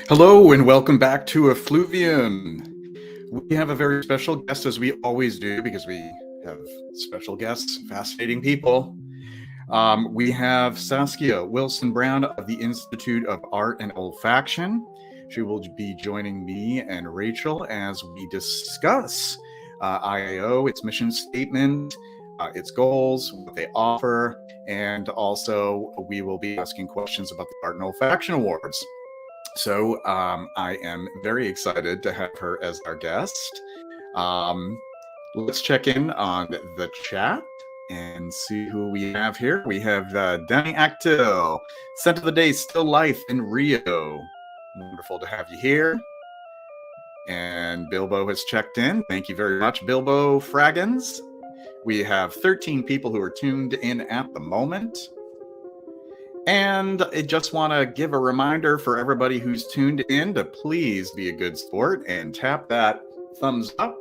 Hello and welcome back to Effluvium. We have a very special guest, as we always do, because we have special guests, fascinating people. We have Saskia Wilson-Brown of the Institute of Art and Olfaction. She will be joining me and Rachel as we discuss IAO, its mission statement, its goals, what they offer, and also we will be asking questions about the Art and Olfaction Awards. So I am very excited to have her as our guest. Let's check in on the chat and see who we have here. We have Danny Actil, Scent of the Day, Still Life in Rio. Wonderful to have you here. And Bilbo has checked in. Thank you very much, Bilbo Fraggins. We have 13 people who are tuned in at the moment. And I just want to give a reminder for everybody who's tuned in to please be a good sport and tap that thumbs up.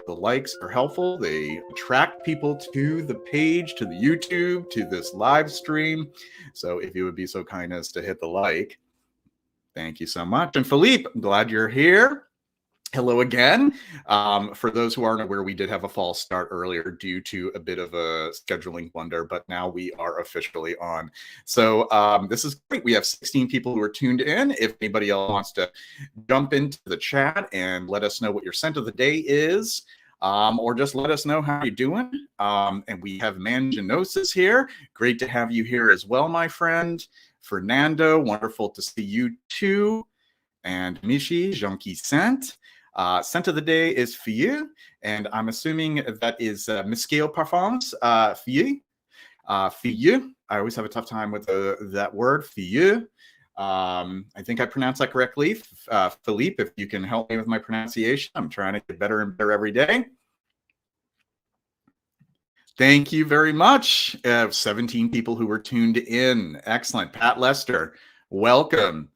The likes are helpful. They attract people to the page, to the YouTube, to this live stream. So if you would be so kind as to hit the like. Thank you so much. And Philippe, I'm glad you're here. Hello again. For those who aren't aware, we did have a false start earlier due to a bit of a scheduling blunder, but now we are officially on. So this is great. We have 16 people who are tuned in. If anybody else wants to jump into the chat and let us know what your scent of the day is, or just let us know how you're doing. And we have Manginosis here. Great to have you here as well, my friend. Fernando, wonderful to see you too. And Michi, Jean-Qui Scent. Scent of the day is Fille, and I'm assuming that is Mescale Parfums, Fille. Fille. I always have a tough time with that word, Fille. I think I pronounced that correctly. Philippe, if you can help me with my pronunciation, I'm trying to get better and better every day. Thank you very much. 17 people who were tuned in. Excellent. Pat Lester, welcome.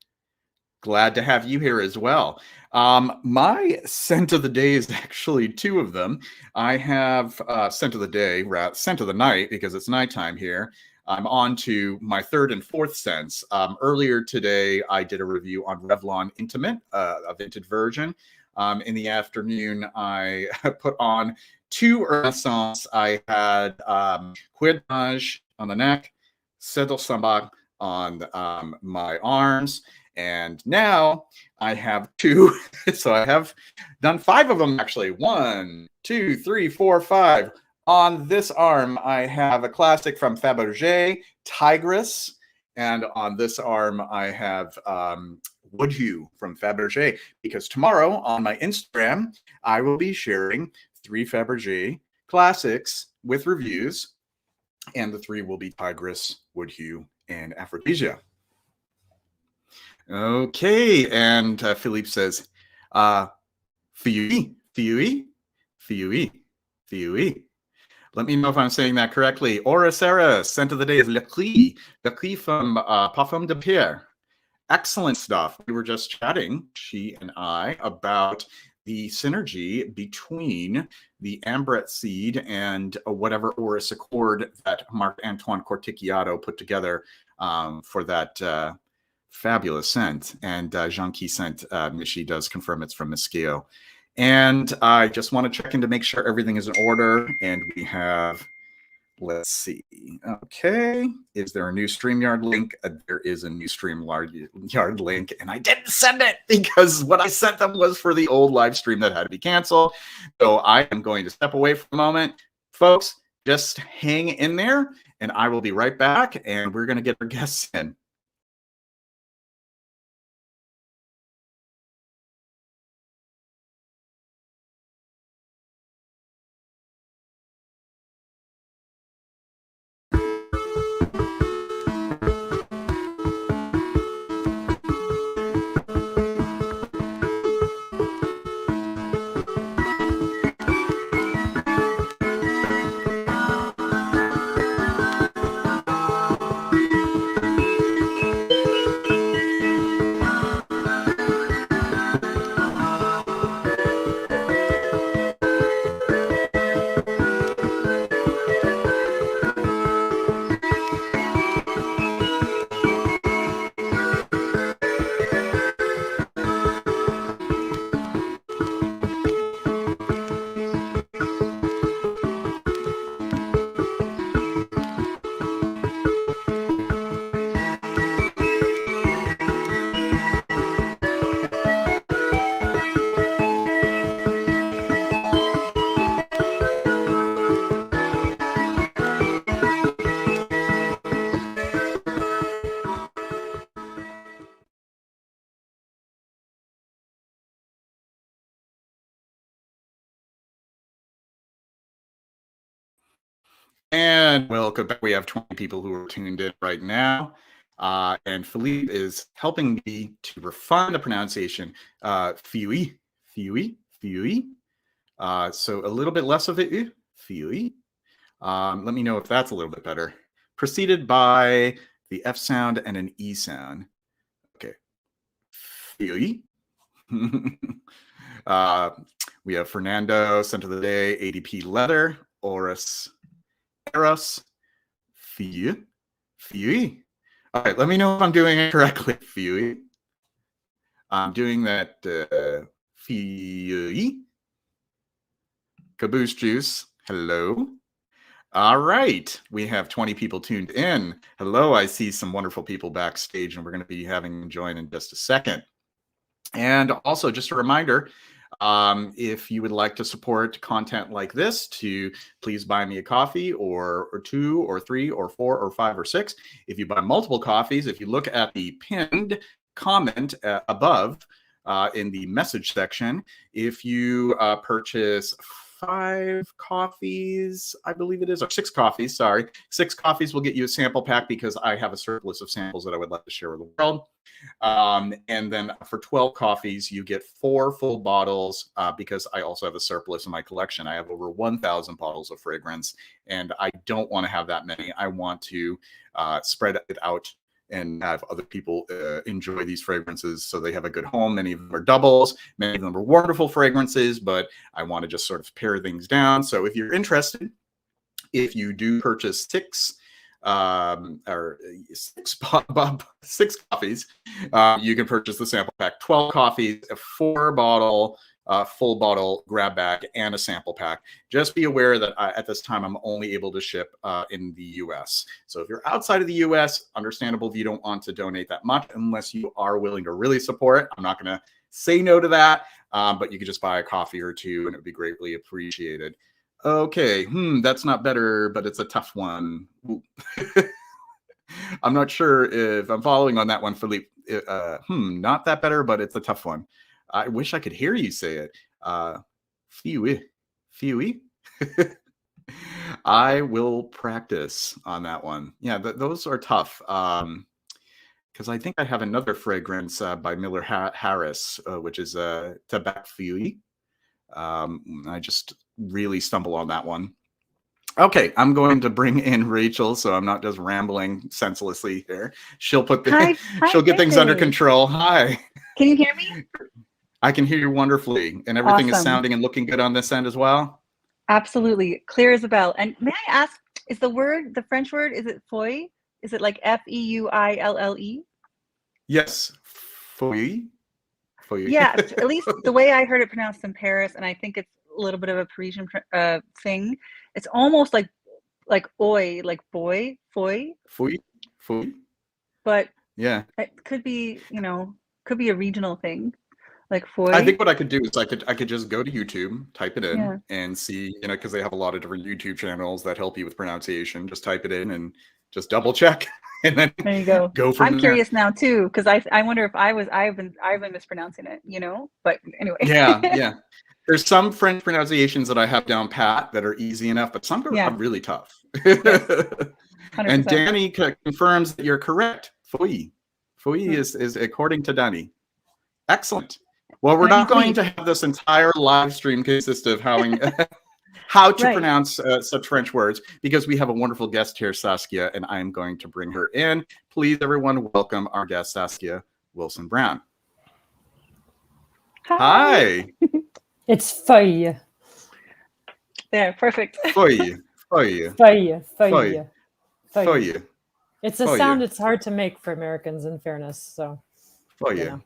Glad to have you here as well. My scent of the day is actually two of them. I have scent of the day, scent of the night, because it's nighttime here. I'm on to my third and fourth scents. Earlier today, I did a review on Revlon Intimate, a vintage version. In the afternoon, I put on two Renaissance. I had Cuerdage on the neck, Cedel Sambag on my arms. And now I have two. So I have done 5 of them, actually. 1, 2, 3, 4, 5. On this arm, I have a classic from Fabergé, Tigress. And on this arm, I have Woodhue from Fabergé. Because tomorrow on my Instagram, I will be sharing 3 Fabergé classics with reviews. And the 3 will be Tigress, Woodhue, and Aphrodisia. Okay, and Philippe says, Fiui. Let me know if I'm saying that correctly. Aura Sarah, scent of the day is Le Cli from Parfum de Pierre. Excellent stuff. We were just chatting, she and I, about the synergy between the ambret seed and whatever Orris Accord that Marc-Antoine Corticchiato put together for that fabulous scent. And Jean-Qui Scent, Michi does confirm it's from Mesquio. And I just want to check in to make sure everything is in order. And we have, let's see. Okay. Is there a new StreamYard link? There is a new StreamYard link. And I didn't send it because what I sent them was for the old live stream that had to be canceled. So I am going to step away for a moment. Folks, just hang in there and I will be right back. And we're going to get our guests in. And welcome back. We have 20 people who are tuned in right now. And Philippe is helping me to refine the pronunciation. Fiui, fiui, fiui. So a little bit less of the fiui. Let me know if that's a little bit better. Preceded by the F sound and an E sound. Okay. Fiui. We have Fernando, Scent of the Day, ADP Leather, Oris, Eros, Fiui. Fiui. All right, let me know if I'm doing it correctly. Fiui. I'm doing that. Fiui. Caboose Juice. Hello. All right, we have 20 people tuned in. Hello, I see some wonderful people backstage, and we're going to be having them join in just a second. And also, just a reminder, if you would like to support content like this, to please buy me a coffee or 2 or 3 or 4 or 5 or 6. If you buy multiple coffees, if you look at the pinned comment above in the message section, if you purchase 5 coffees, I believe it is, or 6 coffees, sorry. 6 coffees will get you a sample pack because I have a surplus of samples that I would like to share with the world. And then for 12 coffees, you get 4 full bottles because I also have a surplus in my collection. I have over 1,000 bottles of fragrance, and I don't want to have that many. I want to spread it out and have other people enjoy these fragrances so they have a good home. Many of them are doubles. Many of them are wonderful fragrances, but I want to just sort of pare things down. So if you're interested, if you do purchase 6 coffees, you can purchase the sample pack. 12 coffees, a 4-bottle full bottle grab bag, and a sample pack. Just be aware that at this time I'm only able to ship in the US. So if you're outside of the US, understandable if you don't want to donate that much, unless you are willing to really support. I'm not going to say no to that, but you could just buy a coffee or 2 and it would be greatly appreciated. Okay, that's not better, but it's a tough one. I'm not sure if I'm following on that one, Philippe. Not that better, but it's a tough one. I wish I could hear you say it. Fiui. I will practice on that one. Yeah, those are tough. Because I think I have another fragrance by Miller Harris, which is Tobacco Fiui. I just really stumble on that one. Okay, I'm going to bring in Rachel, so I'm not just rambling senselessly here. She'll put she'll get things under control. Hi. Can you hear me? I can hear you wonderfully, and everything is sounding and looking good on this end as well. Absolutely, clear as a bell. And may I ask, is the French word, is it feuille? Is it like Feuille? Yes, feuille. Yeah, at least the way I heard it pronounced in Paris, and I think it's a little bit of a Parisian thing. It's almost like oi, like boy, feuille. Feuille. But yeah, it could be, could be a regional thing. Like feuille. I think what I could do is I could just go to YouTube, type it in, and see, because they have a lot of different YouTube channels that help you with pronunciation. Just type it in and just double check, and then there you go. Go from I'm there. Curious now too, because I wonder if I've been mispronouncing it, But anyway. Yeah. There's some French pronunciations that I have down pat that are easy enough, but some are really tough. Yes. And Danny confirms that you're correct. Feuille is according to Danny. Excellent. Well, we're not going to have this entire live stream consist of how to pronounce such French words, because we have a wonderful guest here, Saskia, and I am going to bring her in. Please, everyone, welcome our guest, Saskia Wilson-Brown. Hi. It's feuille. There, perfect. Feuille. It's a sound it's hard to make for Americans, in fairness. So. Feuille.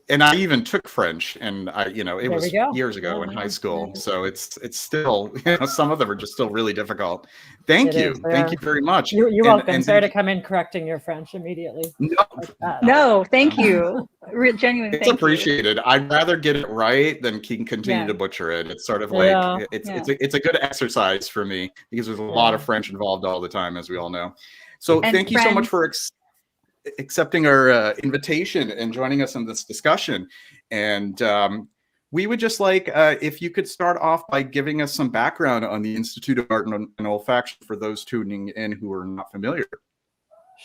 And I even took French, and it was years ago in high school. So it's still, some of them are just still really difficult. Thank you very much. You're welcome. Sorry to come in correcting your French immediately. No, thank you. Genuine. It's appreciated. I'd rather get it right than continue to butcher it. It's sort of like it's a good exercise for me, because there's a lot of French involved all the time, as we all know. So thank you so much for accepting our invitation and joining us in this discussion. And we would just like if you could start off by giving us some background on the Institute of Art and Olfaction for those tuning in who are not familiar.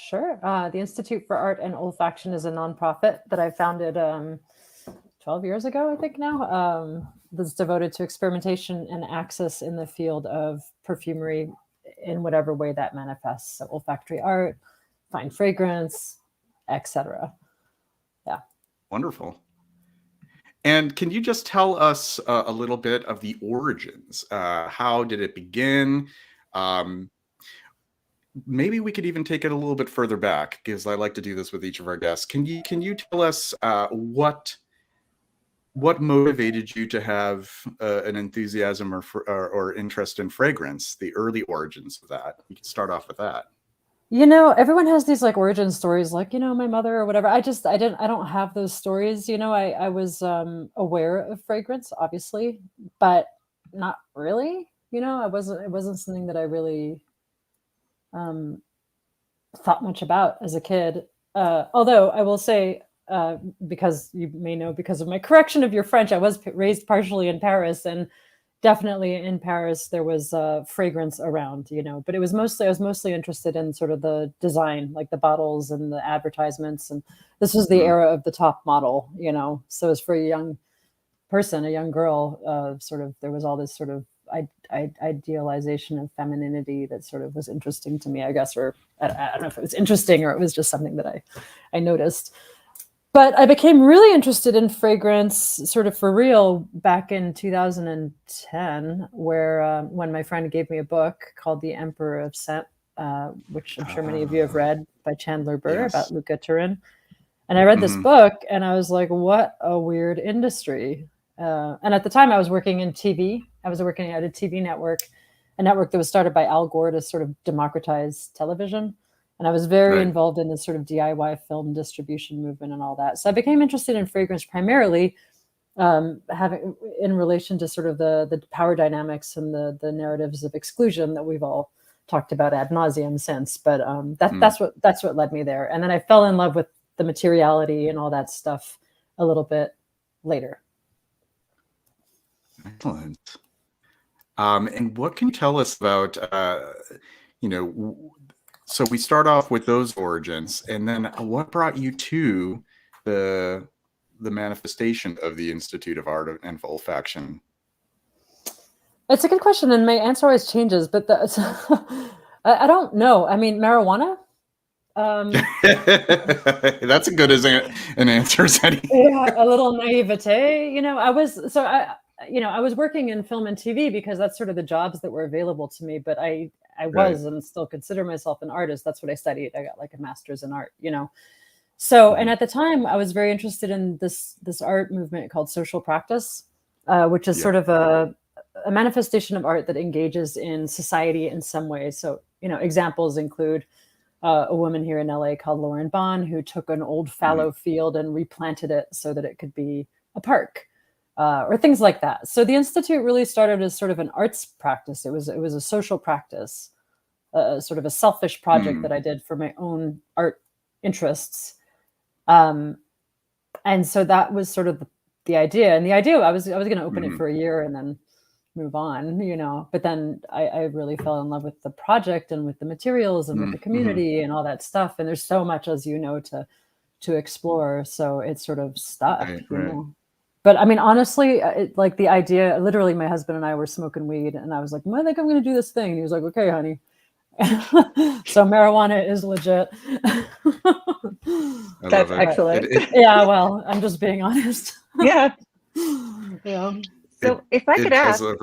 Sure. The Institute for Art and Olfaction is a nonprofit that I founded 12 years ago, I think now, that's devoted to experimentation and access in the field of perfumery in whatever way that manifests. So olfactory art, fine fragrance, etc. Yeah. Wonderful. And can you just tell us a little bit of the origins? How did it begin? Maybe we could even take it a little bit further back, because I like to do this with each of our guests. Can you tell us what motivated you to have an enthusiasm or interest in fragrance? The early origins of that. We can start off with that. Everyone has these like origin stories, like, my mother or whatever. I don't have those stories. I was aware of fragrance, obviously, but not really, it wasn't something that I really thought much about as a kid. Although I will say, because you may know, because of my correction of your French, I was raised partially in Paris, and definitely in Paris there was fragrance around, but I was mostly interested in sort of the design, like the bottles and the advertisements. And this was the era of the top model, so as for a young person, a young girl, there was all this sort of idealization of femininity that sort of was interesting to me, I guess, or I don't know if it was interesting or it was just something that I noticed. But I became really interested in fragrance sort of for real back in 2010, where when my friend gave me a book called The Emperor of Scent, which I'm sure many of you have read, by Chandler Burr, yes, about Luca Turin. And I read this book and I was like, what a weird industry. And at the time I was working in TV. I was working at a TV network, a network that was started by Al Gore to sort of democratize television. And I was very involved in this sort of DIY film distribution movement and all that. So I became interested in fragrance primarily having in relation to sort of the power dynamics and the narratives of exclusion that we've all talked about ad nauseum since. But that's what led me there. And then I fell in love with the materiality and all that stuff a little bit later. Excellent. And what can you tell us about, so we start off with those origins, and then what brought you to the manifestation of the Institute of Art and Olfaction? It's a good question, and my answer always changes, but I don't know. I mean, marijuana? That's as good as an answer as any. Yeah, a little naivete. I was working in film and TV because that's sort of the jobs that were available to me, but I was and still consider myself an artist. That's what I studied. I got like a master's in art, So, and at the time I was very interested in this art movement called social practice, which is sort of a manifestation of art that engages in society in some way. So, examples include a woman here in LA called Lauren Bond, who took an old fallow field and replanted it so that it could be a park. Or things like that. So the Institute really started as sort of an arts practice. It was a social practice, sort of a selfish project that I did for my own art interests. And so that was sort of the idea. And the idea, I was going to open it for a year and then move on, But then I really fell in love with the project and with the materials and with the community and all that stuff. And there's so much, as you know, to explore. So it sort of stuck, But I mean, honestly, like the idea, literally my husband and I were smoking weed and I was like, I think I'm going to do this thing. And he was like, okay, honey. So marijuana is legit. That's excellent. Yeah, well, I'm just being honest. Yeah. Yeah. So if I could ask, so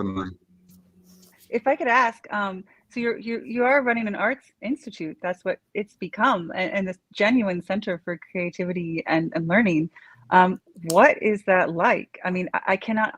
you are running an arts institute. That's what it's become, and this genuine center for creativity and learning. What is that like? I mean, I cannot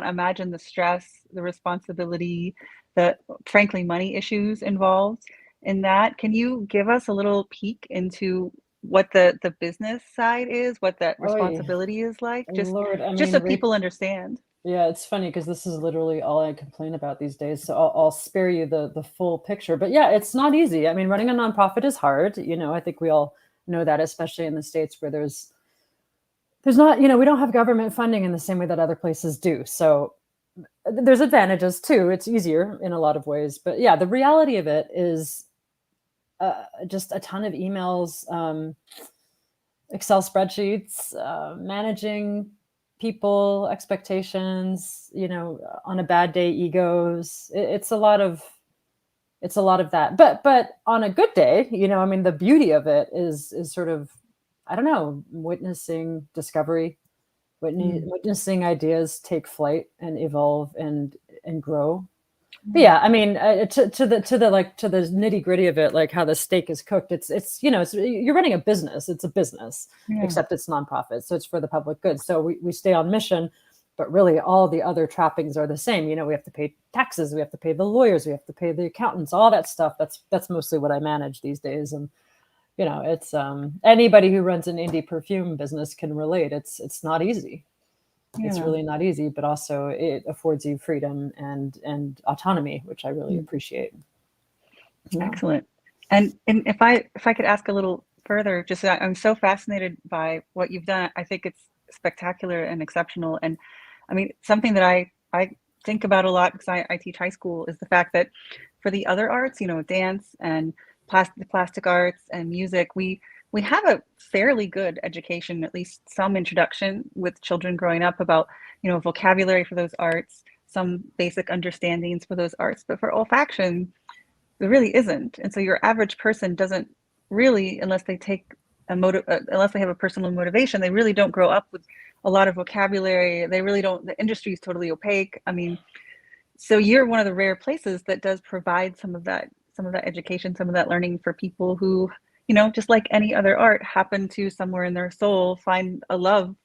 imagine the stress, the responsibility, the frankly money issues involved in that. Can you give us a little peek into what the business side is, what that responsibility is like? Just so people understand. Yeah, it's funny because this is literally all I complain about these days. So I'll spare you the full picture. But yeah, it's not easy. I mean, running a nonprofit is hard. I think we all know that, especially in the States where there's there's not, we don't have government funding in the same way that other places do. So there's advantages too. It's easier in a lot of ways, but yeah, the reality of it is just a ton of emails, Excel spreadsheets, managing people, expectations, on a bad day, egos. It's a lot of that. But on a good day, the beauty of it is sort of, I don't know, witnessing discovery, witnessing ideas take flight and evolve and grow. But yeah, to the nitty gritty of it, like how the steak is cooked, it's you're running a business. It's a business, except it's nonprofit, so it's for the public good. So we stay on mission, but really all the other trappings are the same. We have to pay taxes, we have to pay the lawyers, we have to pay the accountants, all that stuff. That's mostly what I manage these days. And it's anybody who runs an indie perfume business can relate. It's not easy. It's really not easy, but also it affords you freedom and autonomy, which I really appreciate. Excellent. And if I could ask a little further, just I'm so fascinated by what you've done. I think it's spectacular and exceptional. And something that I think about a lot, because I teach high school, is the fact that for the other arts, dance and plastic arts and music, we have a fairly good education, at least some introduction with children growing up about, vocabulary for those arts, some basic understandings for those arts. But for olfaction, there really isn't. And so your average person doesn't really, unless they take unless they have a personal motivation, they really don't grow up with a lot of vocabulary. They really don't. The industry is totally opaque. So you're one of the rare places that does provide some of that education, some of that learning for people who, just like any other art, happen to somewhere in their soul find a love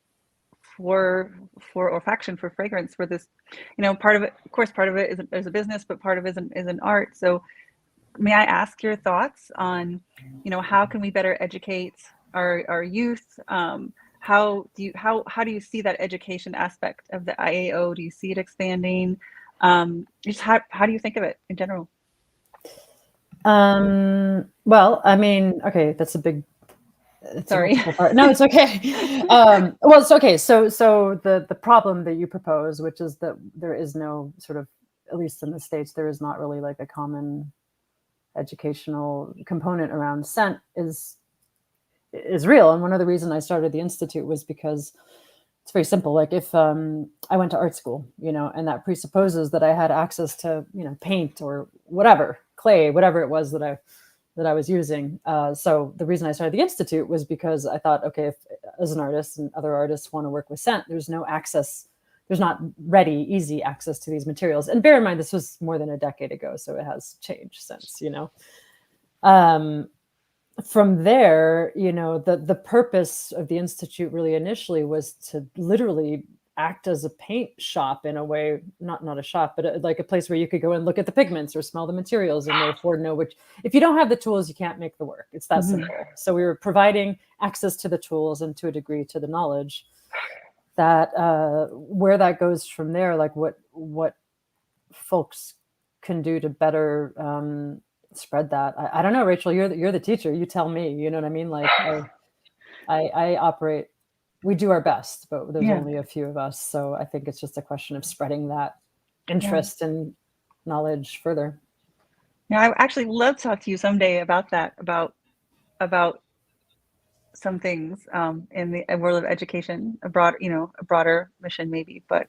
for olfaction, for fragrance, for this, part of it, of course, part of it is a business, but part of it is an art. So may I ask your thoughts on, how can we better educate our youth? How do you see that education aspect of the IAO? Do you see it expanding? Just how do you think of it in general? Well, okay, that's a big. Sorry. No, it's okay. Well, it's okay. So the problem that you propose, which is that there is no sort of, at least in the States, there is not really like a common educational component around scent is real. And one of the reasons I started the Institute was because it's very simple. Like if I went to art school, and that presupposes that I had access to, paint or whatever, clay, whatever it was that I was using. So the reason I started the Institute was because I thought, okay, if as an artist and other artists want to work with scent, there's not ready, easy access to these materials. And bear in mind, this was more than a decade ago, so it has changed since, From there, the purpose of the Institute really initially was to literally act as a paint shop in a way, not a shop, but like a place where you could go and look at the pigments or smell the materials and therefore know which, if you don't have the tools, you can't make the work. It's that simple. So we were providing access to the tools and to a degree to the knowledge. That where that goes from there, like what folks can do to better spread that. I don't know, Rachel, you're the teacher. You tell me, you know what I mean? Like I operate, we do our best, but there's only a few of us. So I think it's just a question of spreading that interest and knowledge further. Yeah, I actually love to talk to you someday about that, about some things in the world of education, a broader mission maybe. But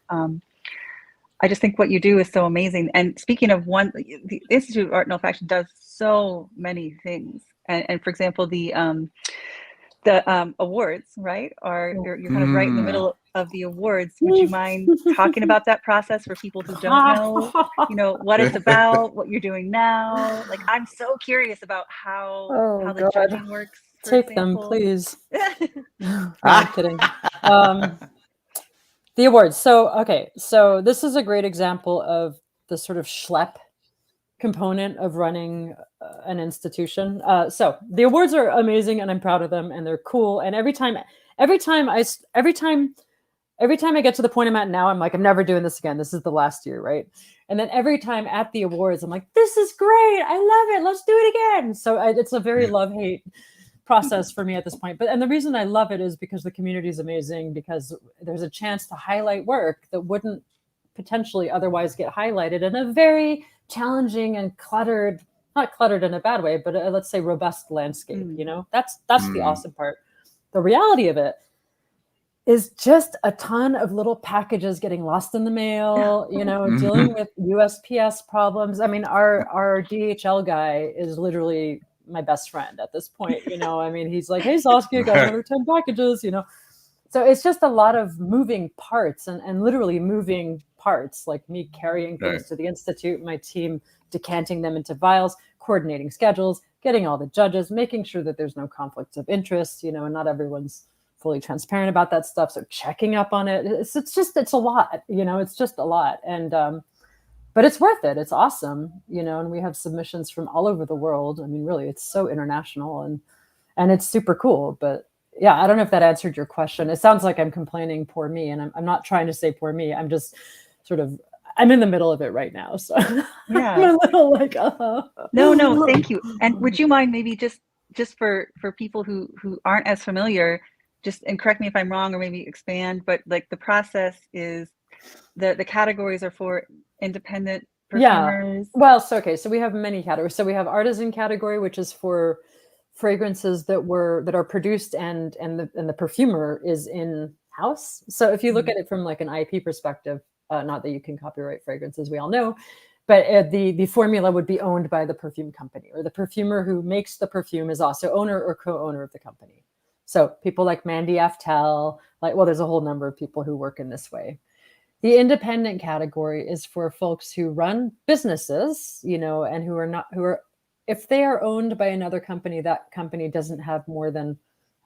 I just think what you do is so amazing. And speaking of the Institute of Art and Olfaction does so many things. And for example, the awards, right? You're kind of right in the middle of the awards. Would you mind talking about that process for people who don't know, what it's about, what you're doing now? Like, I'm so curious about how the judging works. Take them, please. No, I'm kidding. The awards. So this is a great example of the sort of schlep component of running an institution. So the awards are amazing, and I'm proud of them, and they're cool. And every time I get to the point I'm at now, I'm like, I'm never doing this again. This is the last year, right? And then every time at the awards, I'm like, this is great. I love it. Let's do it again. So it's a very love-hate process for me at this point. And the reason I love it is because the community is amazing, because there's a chance to highlight work that wouldn't potentially otherwise get highlighted in a very challenging and cluttered, not cluttered in a bad way, but let's say robust landscape. That's the awesome part. The reality of it is just a ton of little packages getting lost in the mail, dealing with USPS problems. I mean, our DHL guy is literally my best friend at this point. He's like, hey, Saskia, got another 10 packages, So it's just a lot of moving parts and literally moving parts, like me carrying things to the Institute, my team decanting them into vials, coordinating schedules, getting all the judges, making sure that there's no conflicts of interest, and not everyone's fully transparent about that stuff. So checking up on it, it's a lot, it's just a lot. And, but it's worth it. It's awesome, and we have submissions from all over the world. I mean, really, it's so international and it's super cool. But yeah, I don't know if that answered your question. It sounds like I'm complaining, poor me. And I'm not trying to say poor me. I'm just I'm in the middle of it right now. So yeah, I'm a little like, No, thank you. And would you mind maybe just for people who aren't as familiar, and correct me if I'm wrong or maybe expand, but like the process is the categories are for independent perfumers. Yeah. Well, so we have many categories. So we have artisan category, which is for fragrances that are produced and the perfumer is in house. So if you look at it from like an IP perspective, not that you can copyright fragrances, we all know, but the formula would be owned by the perfume company, or the perfumer who makes the perfume is also owner or co-owner of the company. So people like Mandy Aftel, there's a whole number of people who work in this way. The independent category is for folks who run businesses, and who are, if they are owned by another company, that company doesn't have more than,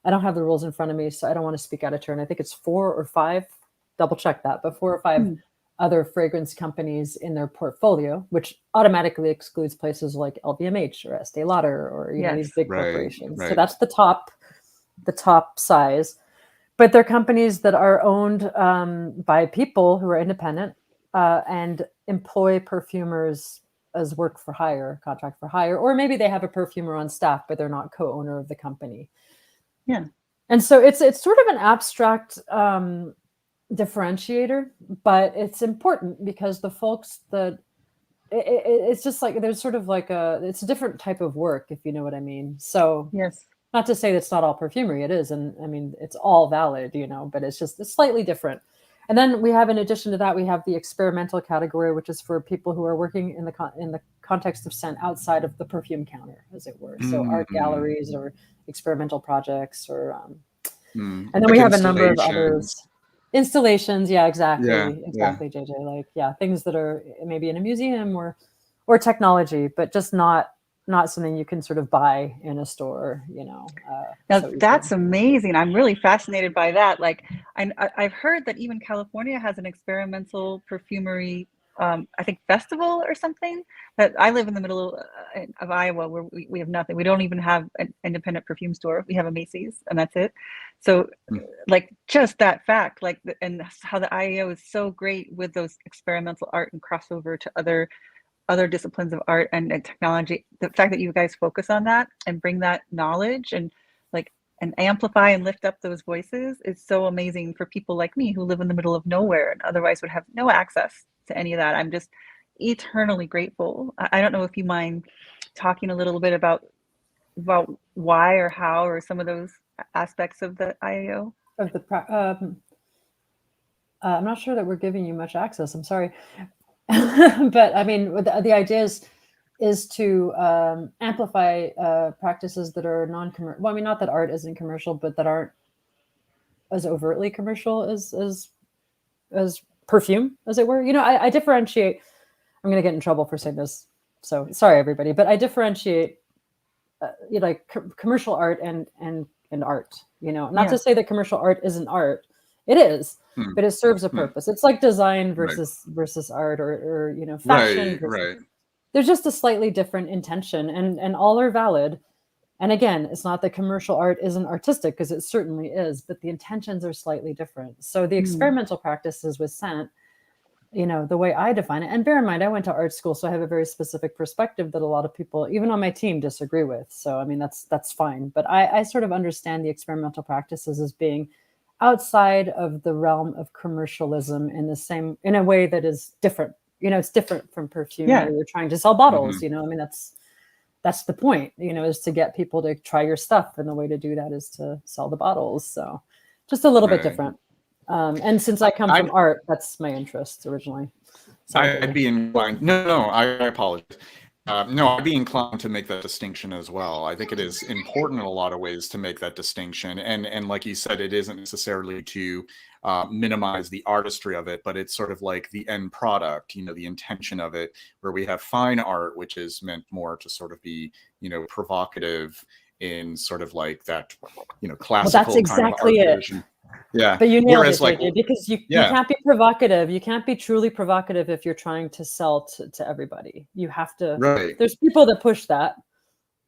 I don't have the rules in front of me, so I don't want to speak out of turn. I think it's 4 or 5, double check that, but 4 or 5 other fragrance companies in their portfolio, which automatically excludes places like LVMH or Estee Lauder or these big corporations. Right. So that's the top size. But they're companies that are owned by people who are independent and employ perfumers as work for hire, contract for hire, or maybe they have a perfumer on staff, but they're not co-owner of the company. Yeah. And so it's sort of an abstract differentiator, but it's important because the folks that it's just like, there's sort of like it's a different type of work, if you know what I mean. So yes. Not to say that's not all perfumery, it is. And I mean, it's all valid, but it's slightly different. And then we have, in addition to that, we have the experimental category, which is for people who are working in the context of scent outside of the perfume counter, as it were. So art galleries or experimental projects and then we have a number of others. Installations. Yeah, exactly. Exactly, JJ. Things that are maybe in a museum or technology, but just not something you can sort of buy in a store, Now that's amazing. I'm really fascinated by that. I've heard that even California has an experimental perfumery, I think festival or something. That I live in the middle of Iowa, where we have nothing. We don't even have an independent perfume store. We have a Macy's, and that's it. So, just that fact, and how the IAO is so great with those experimental art and crossover to other disciplines of art and technology. The fact that you guys focus on that and bring that knowledge and amplify and lift up those voices is so amazing for people like me who live in the middle of nowhere and otherwise would have no access to any of that. I'm just eternally grateful. I don't know if you mind talking a little bit about why or how or some of those aspects of the IAO. I'm not sure that we're giving you much access. I'm sorry. But I mean, the idea is to amplify practices that are non-commercial. Well, I mean, not that art isn't commercial, but that aren't as overtly commercial as perfume, as it were. I differentiate. I'm going to get in trouble for saying this, so sorry, everybody. But I differentiate, commercial art and art. Not to say that commercial art isn't art. It is. But it serves a purpose. It's like design versus art or fashion. Right. There's just a slightly different intention and all are valid. And again, it's not that commercial art isn't artistic, because it certainly is, but the intentions are slightly different. So the experimental practices with scent, the way I define it, and bear in mind, I went to art school, so I have a very specific perspective that a lot of people, even on my team, disagree with. So, I mean, that's fine. But I sort of understand the experimental practices as being outside of the realm of commercialism in a way that is different. It's different from perfume where you're trying to sell bottles. I mean, that's the point, is to get people to try your stuff. And the way to do that is to sell the bottles. So just a little bit different. And since I come from art, that's my interest originally. I'd be inclined. No, I apologize. No, I'd be inclined to make that distinction as well. I think it is important in a lot of ways to make that distinction. And like you said, it isn't necessarily to minimize the artistry of it, but it's sort of like the end product, the intention of it, where we have fine art, which is meant more to sort of be, provocative in sort of like that, classical that's exactly kind of art it. tradition. Yeah. But you nailed it, like, because you can't be provocative. You can't be truly provocative if you're trying to sell to everybody. You have to. Right. There's people that push that,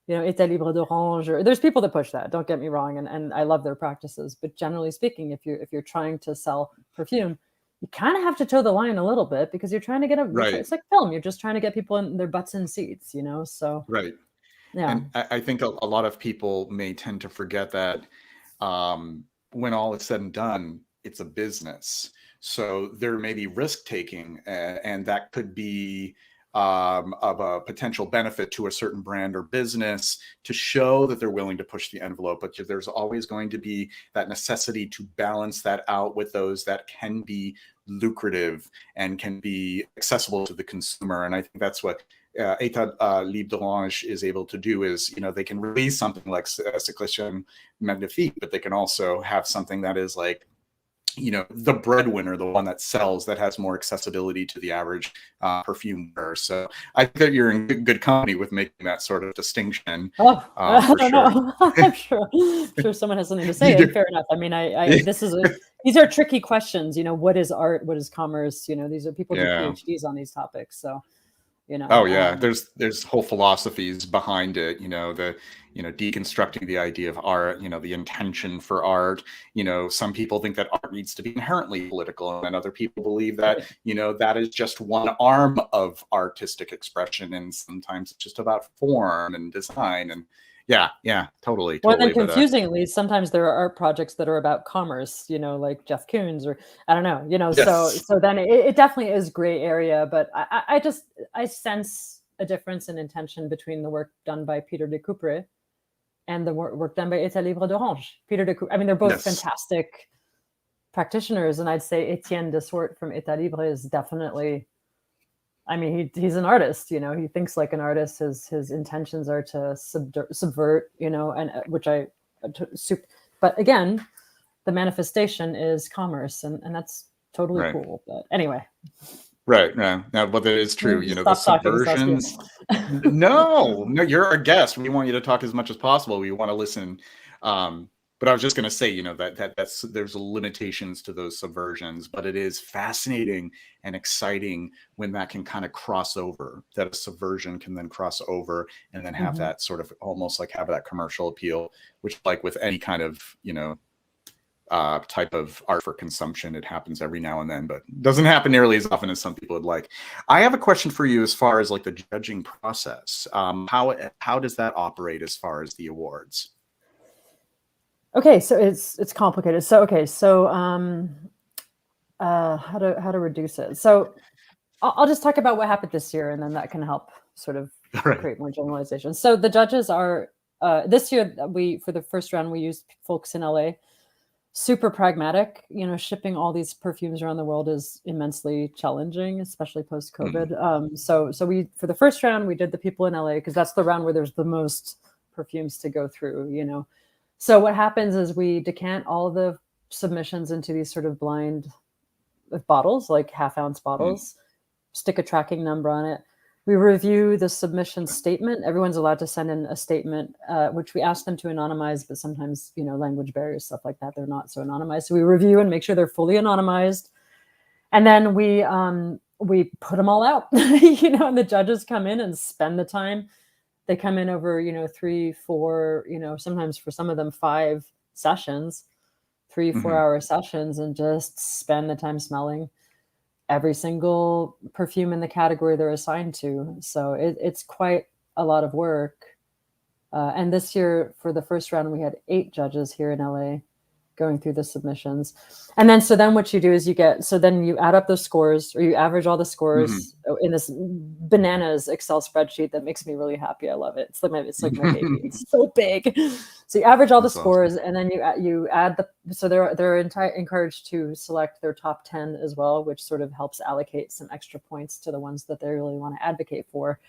État libre d'orange, or there's people that push that. Don't get me wrong, and I love their practices. But generally speaking, if you're trying to sell perfume, you kind of have to toe the line a little bit because you're trying to get It's like film. You're just trying to get people in their butts in seats, So right. Yeah. And I think a lot of people may tend to forget that. When all is said and done, it's a business. So there may be risk taking, and that could be of a potential benefit to a certain brand or business to show that they're willing to push the envelope. But there's always going to be that necessity to balance that out with those that can be lucrative and can be accessible to the consumer. And I think that's what État libre d'orange is able to do is, they can release something like Sécrétion Magnifique, but they can also have something that is like, the breadwinner, the one that sells, that has more accessibility to the average perfume wearer. So I think that you're in good company with making that sort of distinction. I don't know. I'm sure someone has something to say. Fair enough. I mean, these are tricky questions. What is art? What is commerce? These are people do PhDs on these topics. So. Oh yeah, there's whole philosophies behind it. Deconstructing the idea of art. The intention for art. Some people think that art needs to be inherently political, and other people believe that that is just one arm of artistic expression, and sometimes it's just about form and design and. Yeah, totally. Well, then confusingly, sometimes there are art projects that are about commerce, like Jeff Koons, or I don't know, yes. So then it definitely is gray area, but I sense a difference in intention between the work done by Peter de Couperet and the work done by État libre d'orange. Peter de Couperet, I mean, they're both fantastic practitioners, and I'd say Etienne de Swart from État libre is definitely. I mean, he's an artist, he thinks like an artist. His intentions are to subvert, and but again, the manifestation is commerce, and that's totally cool. But anyway. Right. No, but that is true. The subversion. No, you're our guest. We want you to talk as much as possible. We want to listen. But I was just going to say, that's there's limitations to those subversions, but it is fascinating and exciting when that can kind of cross over, that a subversion can then cross over and then have that sort of almost like have that commercial appeal, which like with any kind of, type of art for consumption, it happens every now and then, but doesn't happen nearly as often as some people would like. I have a question for you as far as like the judging process. How does that operate as far as the awards? Okay, so it's complicated. So how to reduce it. So I'll just talk about what happened this year, and then that can help sort of create more generalization. So the judges are this year for the first round we used folks in LA. Super pragmatic. Shipping all these perfumes around the world is immensely challenging, especially post-COVID. So we for the first round we did the people in LA because that's the round where there's the most perfumes to go through. So what happens is we decant all the submissions into these sort of blind bottles, like half-ounce bottles, stick a tracking number on it. We review the submission statement. Everyone's allowed to send in a statement, which we ask them to anonymize, but sometimes, language barriers, stuff like that, they're not so anonymized. So we review and make sure they're fully anonymized. And then we put them all out, and the judges come in and spend the time. They come in over, 3, 4, sometimes for some of them 5 sessions, 3, 4 hour sessions, and just spend the time smelling. every single perfume in the category they're assigned to. So it's quite a lot of work. And this year, for the first round, we had 8 judges here in LA going through the submissions. And then, so then what you do is then you add up those scores, or you average all the scores in this bananas Excel spreadsheet that makes me really happy. I love it. It's like my baby. It's so big. So you average all the scores, awesome. And then you add so they're encouraged to select their top 10 as well, which sort of helps allocate some extra points to the ones that they really want to advocate for.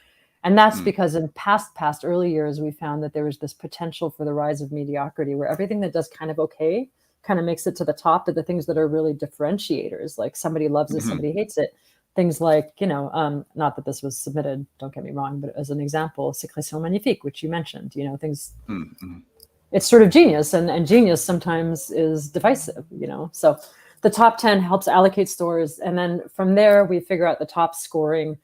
And that's because in past early years, we found that there was this potential for the rise of mediocrity, where everything that does kind of okay kind of makes it to the top, but the things that are really differentiators, like somebody loves it, somebody hates it. Things like, not that this was submitted, don't get me wrong, but as an example, Sécrétion Magnifique, which you mentioned, things, it's sort of genius, and genius sometimes is divisive, So the top 10 helps allocate scores. And then from there, we figure out the top scoring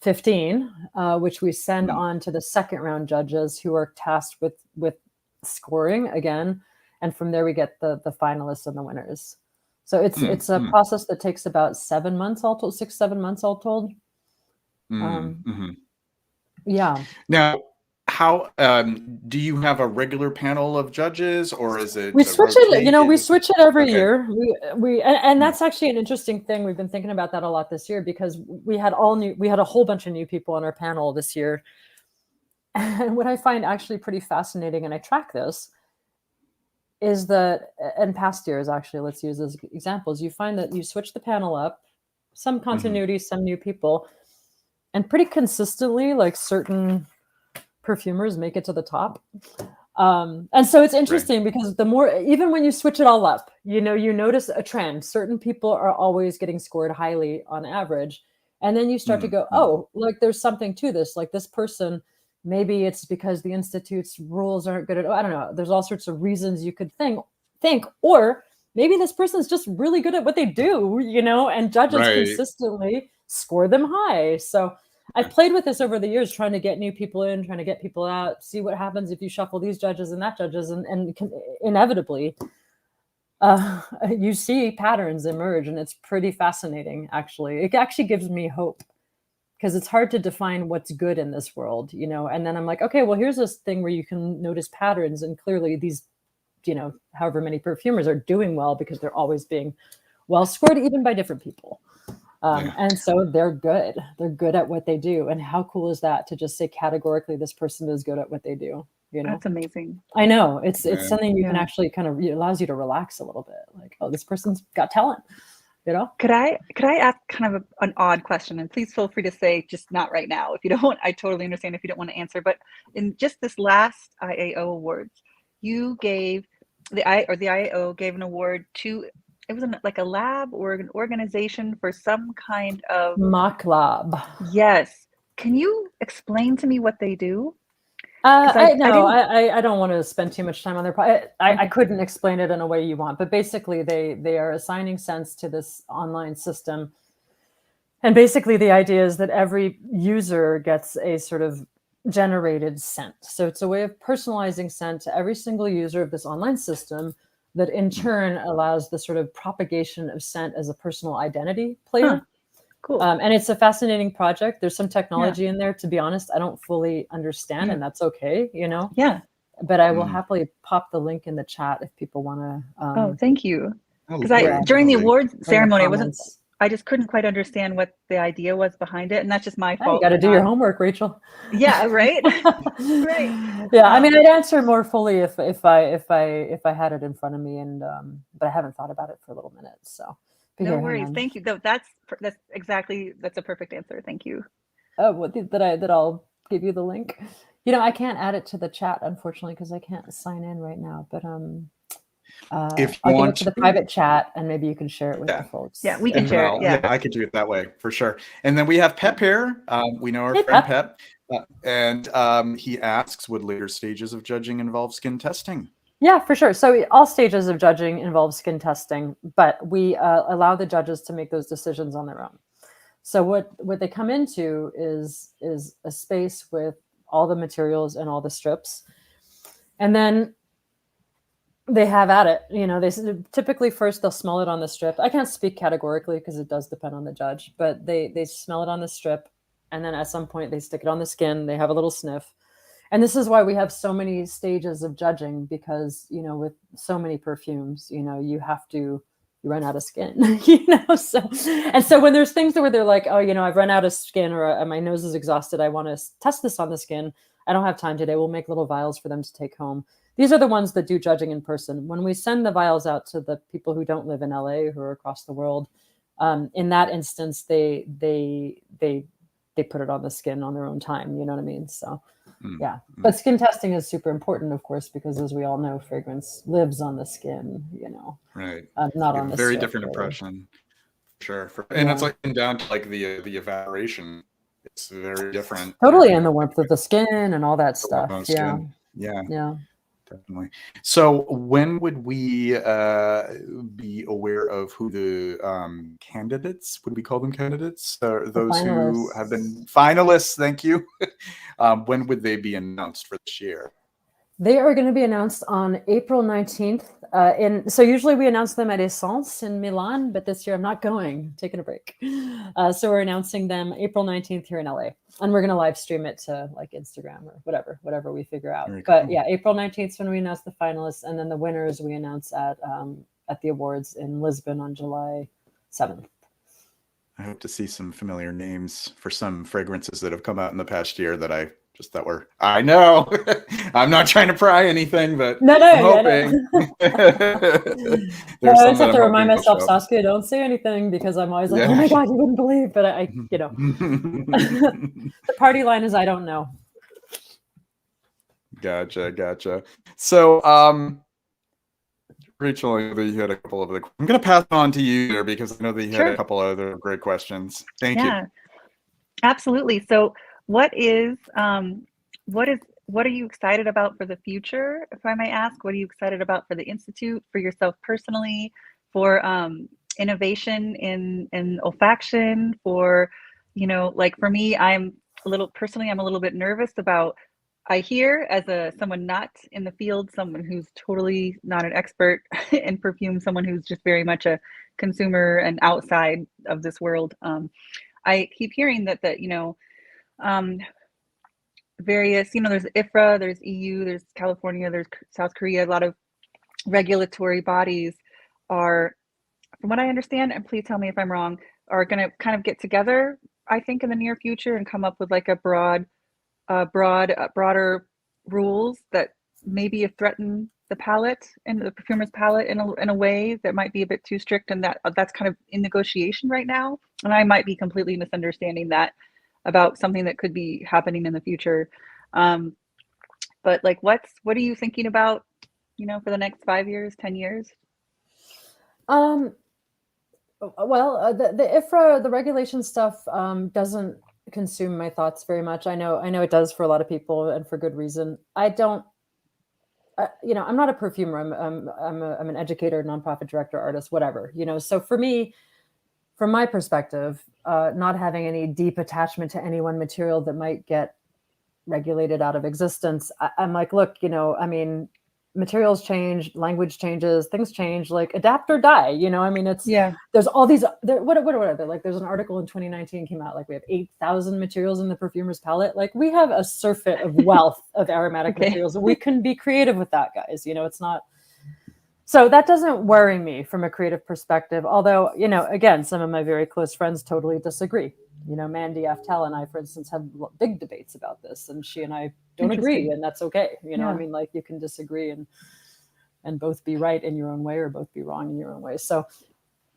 15, which we send on to the second round judges, who are tasked with scoring again. And from there, we get the finalists and the winners. So it's a process that takes about 7 months all told, 6-7 months all told. Yeah. Now, how do you have a regular panel of judges, or is it? We switch it. We switch it every year. And that's actually an interesting thing. We've been thinking about that a lot this year, because we had a whole bunch of new people on our panel this year. And what I find actually pretty fascinating, and I track this, is that in past years, actually, let's use as examples, you find that you switch the panel up, some continuity, some new people, and pretty consistently, like, certain perfumers make it to the top. And so it's interesting because the more, even when you switch it all up, you notice a trend. Certain people are always getting scored highly on average. And then you start to go, oh, like, there's something to this. Like, this person, maybe it's because the Institute's rules aren't good at, I don't know. There's all sorts of reasons you could think, or maybe this person's just really good at what they do, and judges consistently score them high. So I've played with this over the years, trying to get new people in, trying to get people out, see what happens if you shuffle these judges and that judges, and inevitably you see patterns emerge, and it's pretty fascinating, actually. It actually gives me hope, because it's hard to define what's good in this world, and then I'm like, okay, well, here's this thing where you can notice patterns, and clearly these, however many perfumers are doing well because they're always being well scored, even by different people. And so they're good at what they do. And how cool is that, to just say categorically, this person is good at what they do? That's amazing. I know it's something you can actually kind of, it allows you to relax a little bit, like, oh, this person's got talent. Could I ask kind of an odd question, and please feel free to say just not right now if you don't. I totally understand if you don't want to answer. But in just this last IAO awards, you gave the IAO gave an award to, it was like a lab or an organization for some kind of mock lab. Yes. Can you explain to me what they do? I don't want to spend too much time on their part. I couldn't explain it in a way you want, but basically they are assigning scents to this online system. And basically the idea is that every user gets a sort of generated scent. So it's a way of personalizing scent to every single user of this online system, that in turn allows the sort of propagation of scent as a personal identity player. Cool. And it's a fascinating project. There's some technology in there, to be honest, I don't fully understand, and that's okay, Yeah. But I will happily pop the link in the chat if people want to. Thank you. Because during the awards ceremony, I just couldn't quite understand what the idea was behind it, and that's just my fault. You got to do your homework, Rachel. Yeah, right. Right. Yeah, I mean, I'd answer more fully if I had it in front of me, and but I haven't thought about it for a little minute, so. No worries. Thank you. That's a perfect answer. Thank you. Oh, that I'll give you the link. I can't add it to the chat, unfortunately, because I can't sign in right now. But if I'll give it to the private chat, and maybe you can share it with the folks. Yeah, we can share it. Yeah, I could do it that way for sure. And then we have Pep here. We know our friend Pep, and he asks, would later stages of judging involve skin testing? Yeah, for sure. So all stages of judging involve skin testing, but we allow the judges to make those decisions on their own. So what they come into is a space with all the materials and all the strips. And then They have at it. They typically first they'll smell it on the strip. I can't speak categorically because it does depend on the judge, but they smell it on the strip, and then at some point they stick it on the skin. They have a little sniff. And this is why we have so many stages of judging, because, with so many perfumes, you run out of skin, So when there's things where they're like, oh, I've run out of skin, or my nose is exhausted, I want to test this on the skin, I don't have time today, we'll make little vials for them to take home. These are the ones that do judging in person. When we send the vials out to the people who don't live in LA, who are across the world, in that instance, they put it on the skin on their own time. You know what I mean? So, yeah. But skin testing is super important, of course, because as we all know, fragrance lives on the skin. Right. Not on the very strip, different really. impression. Sure. And it's like down to like the evaporation. It's very different. Totally, and the warmth of the skin and all that stuff. Yeah. Yeah. Definitely. So when would we be aware of who the candidates, would we call them candidates? Those who have been finalists, thank you. When would they be announced for this year? They are going to be announced on April 19th. So usually we announce them at Essence in Milan, but this year I'm not going, taking a break. So we're announcing them April 19th here in LA. And we're going to live stream it to like Instagram or whatever we figure out. Very but cool. Yeah, April 19th is when we announce the finalists. And then the winners we announce at the awards in Lisbon on July 7th. I hope to see some familiar names for some fragrances that have come out in the past year that I know. I'm not trying to pry anything, but I'm hoping. I always have to remind myself, Saskia, don't say anything, because I'm always like, oh my God, you wouldn't believe. But the party line is, I don't know. Gotcha. So, Rachel, I know that you had a couple of I'm going to pass it on to you there, because I know that you had a couple other great questions. Thank you. Absolutely. So what are you excited about for the future, if I may ask? What are you excited about for the Institute, for yourself personally, for innovation in olfaction, for, like for me, I'm a little bit nervous about, I hear as someone not in the field, someone who's totally not an expert in perfume, someone who's just very much a consumer and outside of this world. I keep hearing that various, there's IFRA, there's EU, there's California, there's South Korea, a lot of regulatory bodies are, from what I understand, and please tell me if I'm wrong, are going to kind of get together, I think, in the near future and come up with like a broader rules that maybe threaten the palate and the perfumer's palate in a way that might be a bit too strict, and that's kind of in negotiation right now. And I might be completely misunderstanding that about something that could be happening in the future. But like, what are you thinking about, for the next 5 years, 10 years? Well, the IFRA, the regulation stuff doesn't consume my thoughts very much. I know it does for a lot of people, and for good reason. I don't, I'm not a perfumer. I'm an educator, nonprofit director, artist, whatever, So for me, from my perspective, not having any deep attachment to any one material that might get regulated out of existence, I'm like, look, materials change, language changes, things change, like adapt or die, there's all these, what are they? Like, there's an article in 2019 came out, like we have 8,000 materials in the perfumer's palette. Like, we have a surfeit of wealth of aromatic materials. We can be creative with that, guys. It's not, so that doesn't worry me from a creative perspective. Although, again, some of my very close friends totally disagree. Mandy Aftel and I, for instance, have big debates about this, and she and I don't agree, and that's okay. Like, you can disagree and both be right in your own way, or both be wrong in your own way. So,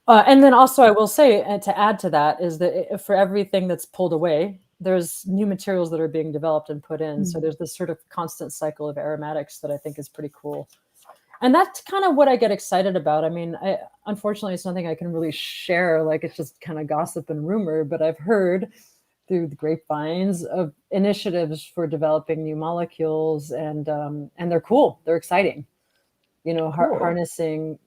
and then also I will say, to add to that, is that for everything that's pulled away, there's new materials that are being developed and put in. So there's this sort of constant cycle of aromatics that I think is pretty cool. And that's kind of what I get excited about. Unfortunately, it's nothing I can really share. Like, it's just kind of gossip and rumor, but I've heard through the grapevines of initiatives for developing new molecules, and they're cool. They're exciting. Harnessing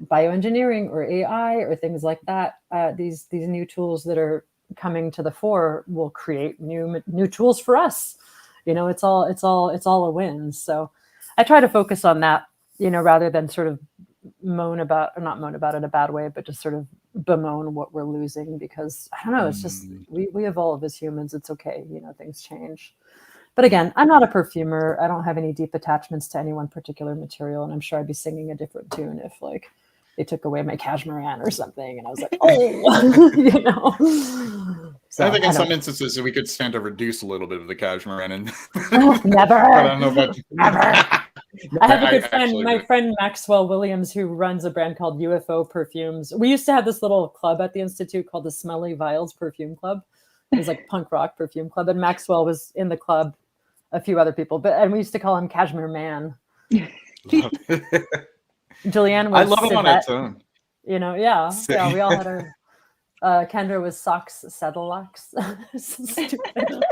bioengineering or AI or things like that. These new tools that are coming to the fore will create new tools for us. It's all a win. So I try to focus on that rather than sort of moan about, or not moan about it in a bad way, but just sort of bemoan what we're losing, because I don't know, it's just, we evolve as humans. It's okay. Things change. But again, I'm not a perfumer. I don't have any deep attachments to any one particular material. And I'm sure I'd be singing a different tune if like they took away my cashmere or something. And I was like, oh, So, I think in some instances we could stand to reduce a little bit of the cashmere and never. I don't know about never. I have a good friend, my friend Maxwell Williams, who runs a brand called UFO Perfumes. We used to have this little club at the Institute called the Smelly Vials Perfume Club. It was like punk rock perfume club, and Maxwell was in the club, a few other people, and we used to call him Cashmere Man. Julianne was I love him on its own. Yeah, we all had our Kendra was Socks Settlelox.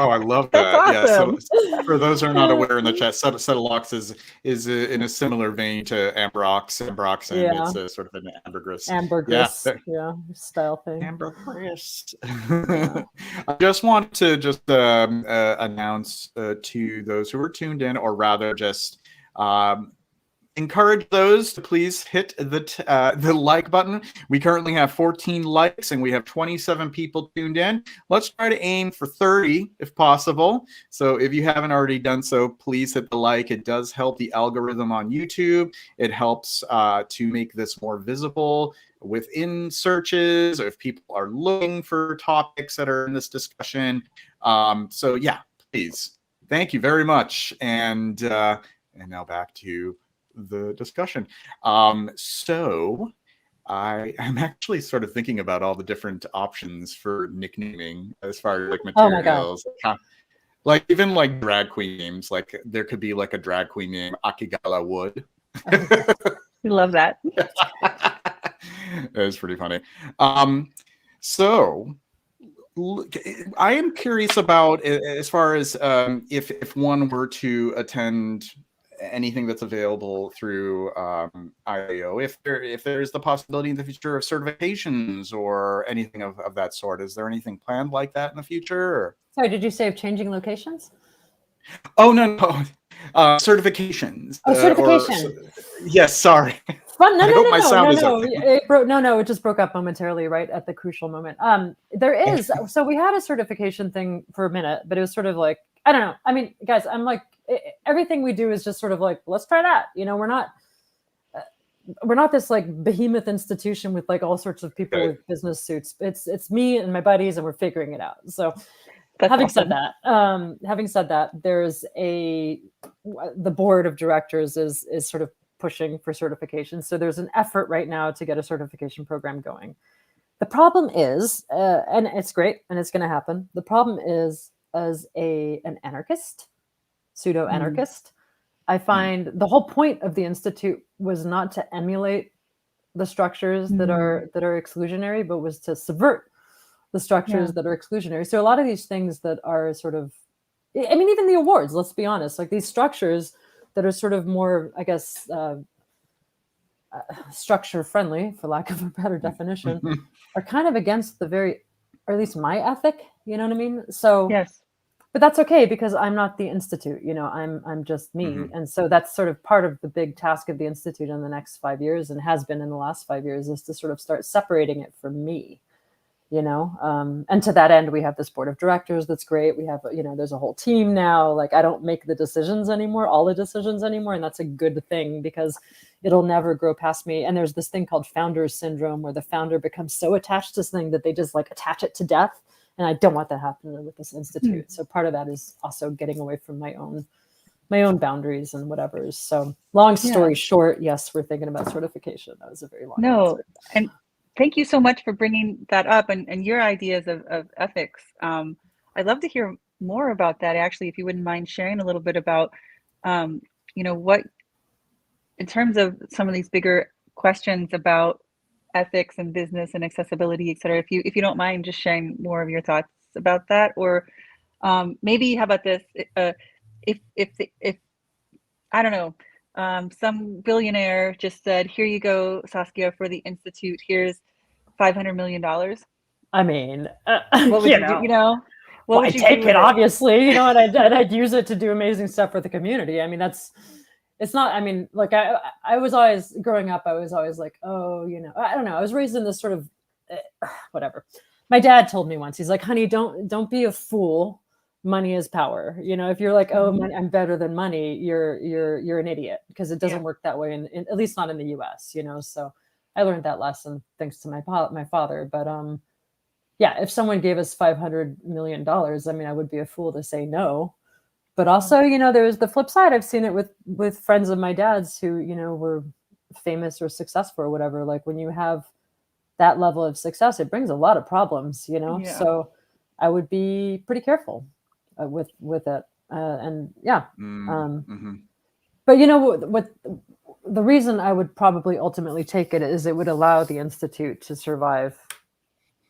Oh, I love that. Awesome. Yeah, so for those who are not aware in the chat, Settlelox is in a similar vein to Ambrox, and it's a sort of an ambergris style thing. Ambergris. I just want to announce to those who are tuned in, or rather just encourage those to please hit the like button. We currently have 14 likes and we have 27 people tuned in. Let's try to aim for 30 if possible. So if you haven't already done so, please hit the like. It does help the algorithm on YouTube. It helps to make this more visible within searches, or if people are looking for topics that are in this discussion. So yeah, please. Thank you very much. And now back to the discussion. So I'm actually sort of thinking about all the different options for nicknaming as far as like materials. Like even like drag queen names, like there could be like a drag queen named Akigala Wood. We love that. It was pretty funny. So I am curious about, as far as if one were to attend anything that's available through IAO, if there is the possibility in the future of certifications or anything of that sort. Is there anything planned like that in the future? Or? Sorry, did you say of changing locations? Oh, no. Certifications. Oh, certification. Yes, sorry. Fun. No, it just broke up momentarily right at the crucial moment. There is, so we had a certification thing for a minute, but it was sort of like, I don't know. I mean, guys, I'm like, everything we do is just sort of like, let's try that. We're not this like behemoth institution with like all sorts of people with business suits. It's me and my buddies, and we're figuring it out. So having said that, there's the board of directors is sort of pushing for certification. So there's an effort right now to get a certification program going. The problem is, and it's great and it's going to happen. The problem is, as an anarchist, pseudo-anarchist, I find the whole point of the Institute was not to emulate the structures that are exclusionary, but was to subvert the structures that are exclusionary. So a lot of these things that are sort of, I mean, even the awards, let's be honest, like these structures that are sort of more, I guess, structure friendly, for lack of a better definition, are kind of against or at least my ethic, you know what I mean? So yes. But that's okay, because I'm not the Institute, I'm just me. And so that's sort of part of the big task of the Institute in the next 5 years, and has been in the last 5 years, is to sort of start separating it from me, and to that end, we have this board of directors. That's great. We have, there's a whole team now. Like, I don't make the decisions anymore, all the decisions anymore. And that's a good thing, because it'll never grow past me. And there's this thing called founder syndrome, where the founder becomes so attached to this thing that they just like attach it to death. And I don't want that happening with this Institute. So part of that is also getting away from my own boundaries and whatever. So long story short, yes, we're thinking about certification. That was a very long answer. And thank you so much for bringing that up and your ideas of ethics. I'd love to hear more about that, actually, if you wouldn't mind sharing a little bit about, what, in terms of some of these bigger questions about ethics and business and accessibility, et cetera, if you don't mind just sharing more of your thoughts about that. Or maybe, how about this, if I don't know, some billionaire just said, here you go, Saskia, for the Institute, here's $500 million. I mean, what would you do? I'd take it, obviously, and I'd use it to do amazing stuff for the community. I mean, that's, it's not, I mean, like I was always growing up, I was always like, oh, you know, I don't know. I was raised in this sort of whatever. My dad told me once, he's like, honey, don't be a fool. Money is power. You know, if you're like, oh, I'm better than money, you're an idiot, because it doesn't work that way, in at least not in the US, you know. So I learned that lesson thanks to my father. But yeah, if someone gave us $500 million, I mean, I would be a fool to say no. But also, you know, there's the flip side. I've seen it with friends of my dad's who, you know, were famous or successful or whatever. Like when you have that level of success, it brings a lot of problems, you know. Yeah. So I would be pretty careful with it. And yeah. But you know what the reason I would probably ultimately take it is it would allow the Institute to survive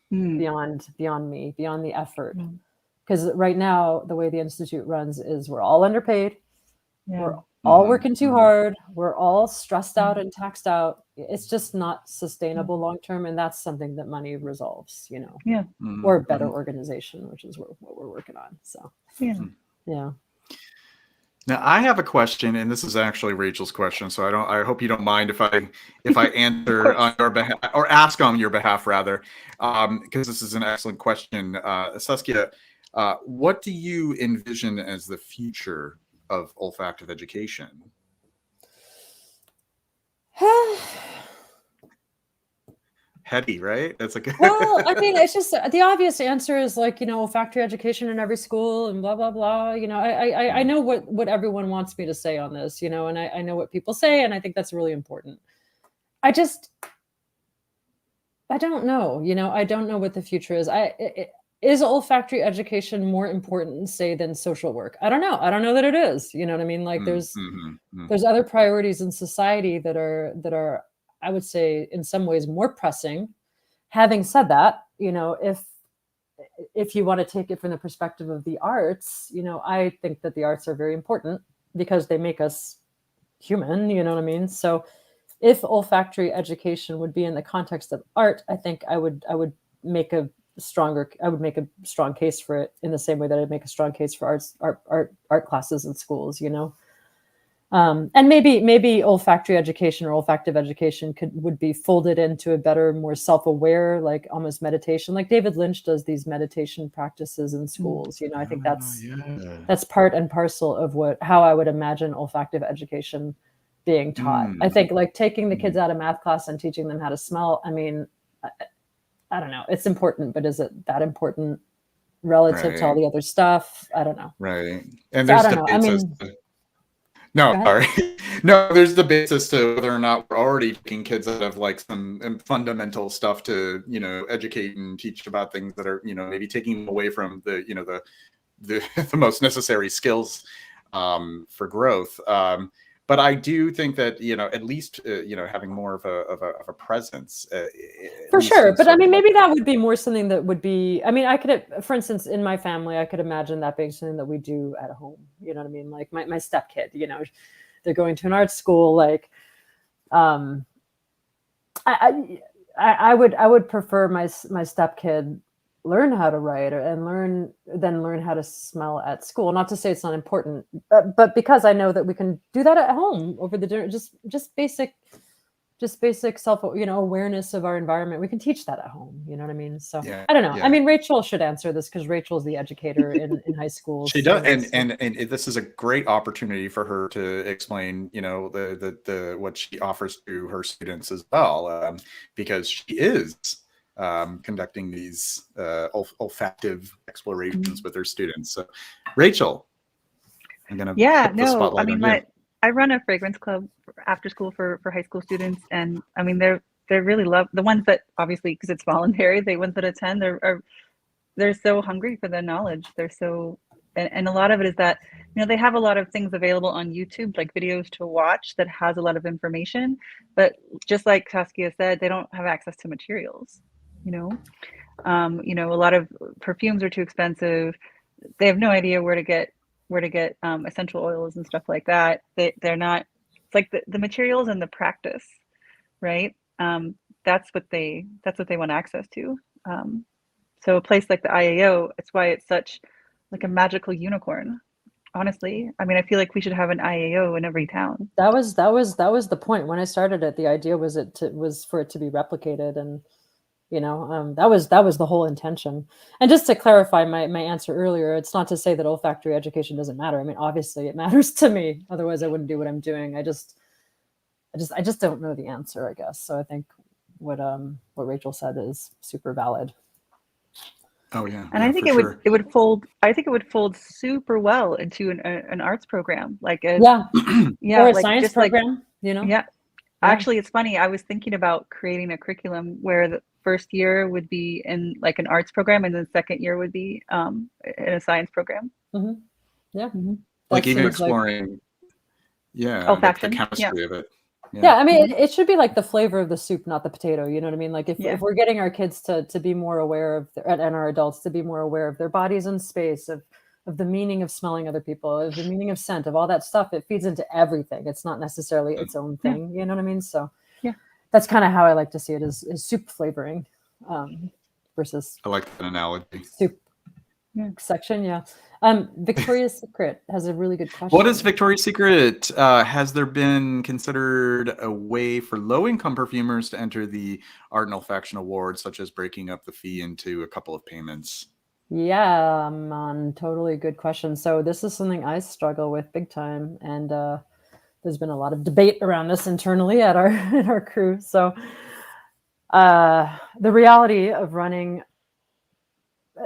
beyond me, beyond the effort. Because right now, the way the Institute runs is we're all underpaid. We're all working too hard. We're all stressed out and taxed out. It's just not sustainable long term. And that's something that money resolves, you know. Yeah. Or better organization, which is what we're working on. So, yeah. Now I have a question, and this is actually Rachel's question. So I hope you don't mind if I answer on your behalf, or ask on your behalf rather, because this is an excellent question. Saskia, what do you envision as the future of olfactive education? Heady, right? That's like well, I mean, it's just the obvious answer is like, you know, olfactory education in every school and blah blah blah. You know, I know what everyone wants me to say on this, you know, and I know what people say, and I think that's really important. I don't know, you know, I don't know what the future is. Is olfactory education more important, say, than social work? I don't know. I don't know that it is. You know what I mean? Like there's other priorities in society that are, I would say, in some ways more pressing. Having said that, you know, if you want to take it from the perspective of the arts, you know, I think that the arts are very important because they make us human, you know what I mean? So if olfactory education would be in the context of art, I think I would make a strong case for it in the same way that I'd make a strong case for art classes in schools, you know. And maybe olfactory education or olfactive education would be folded into a better, more self-aware, like almost meditation. Like David Lynch does these meditation practices in schools. You know, I think that's part and parcel of how I would imagine olfactive education being taught. I think like taking the kids out of math class and teaching them how to smell. I mean, I don't know. It's important, but is it that important relative to all the other stuff? I don't know. Right. And So there's I don't know. I mean, no, sorry. No, there's the basis to whether or not we're already taking kids out of like some fundamental stuff to, you know, educate and teach about things that are, you know, maybe taking them away from the, you know, the most necessary skills for growth. But I do think that, you know, at least, you know, having more of a presence. For sure. But I mean, maybe that would be more something that would be, I mean, I could, for instance, in my family, I could imagine that being something that we do at home. You know what I mean? Like my stepkid, you know, they're going to an art school. Like, I would prefer my stepkid learn how to write and learn how to smell at school. Not to say it's not important, but because I know that we can do that at home over the dinner, just basic self, you know, awareness of our environment. We can teach that at home. You know what I mean? So I don't know. I mean, Rachel should answer this because Rachel's the educator in high school. She does, and this is a great opportunity for her to explain, you know, the what she offers to her students as well, because she is conducting these olfactive explorations with her students. So, Rachel, I'm gonna put the spotlight on you. I run a fragrance club after school for high school students, and I mean they're really love the ones that, obviously because it's voluntary, the ones that attend they're so hungry for the knowledge. They're so, and a lot of it is that, you know, they have a lot of things available on YouTube, like videos to watch that has a lot of information, but just like Saskia said, they don't have access to materials. You know, a lot of perfumes are too expensive. They have no idea where to get essential oils and stuff like that. They're not, it's like the materials and the practice, right? That's what they want access to. So a place like the IAO, it's why it's such like a magical unicorn. honestly. I mean, I feel like we should have an IAO in every town. That was the point when I started it. The idea was for it to be replicated, and that was the whole intention. And just to clarify my answer earlier, it's not to say that olfactory education doesn't matter. I mean, obviously it matters to me. Otherwise, I wouldn't do what I'm doing. I just don't know the answer, I guess. So I think what Rachel said is super valid. Oh yeah, and I think it would fold. I think it would fold super well into an arts program, like or a like science program. Yeah. Actually, it's funny. I was thinking about creating a curriculum where the first year would be in like an arts program, and the second year would be in a science program. Mm-hmm. Yeah, like even exploring, olfaction, the chemistry of it. Yeah, I mean, it should be like the flavor of the soup, not the potato. You know what I mean? Like if we're getting our kids to be more aware of, and our adults to be more aware of their bodies in space, of the meaning of smelling other people, of the meaning of scent, of all that stuff, it feeds into everything. It's not necessarily its own thing. You know what I mean? So that's kind of how I like to see it, is soup flavoring versus. I like that analogy. Soup section, Victoria's Secret has a really good question. What is Victoria's Secret? Has there been considered a way for low-income perfumers to enter the Art and Olfaction Awards, such as breaking up the fee into a couple of payments? Yeah, man, totally good question. So this is something I struggle with big time, and there's been a lot of debate around this internally at our crew. So the reality of running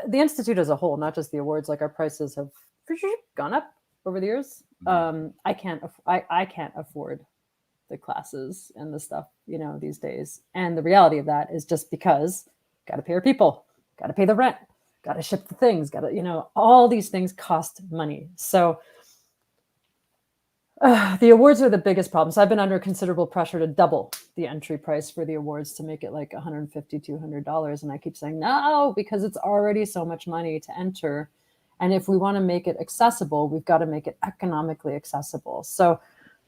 the Institute as a whole, not just the awards, like our prices have gone up over the years. I can't afford the classes and the stuff, these days. And the reality of that is just because got to pay our people, got to pay the rent, got to ship the things, got to, all these things cost money. So the awards are the biggest problem. So I've been under considerable pressure to double the entry price for the awards to make it like $150, $200. And I keep saying no, because it's already so much money to enter. And if we want to make it accessible, we've got to make it economically accessible. So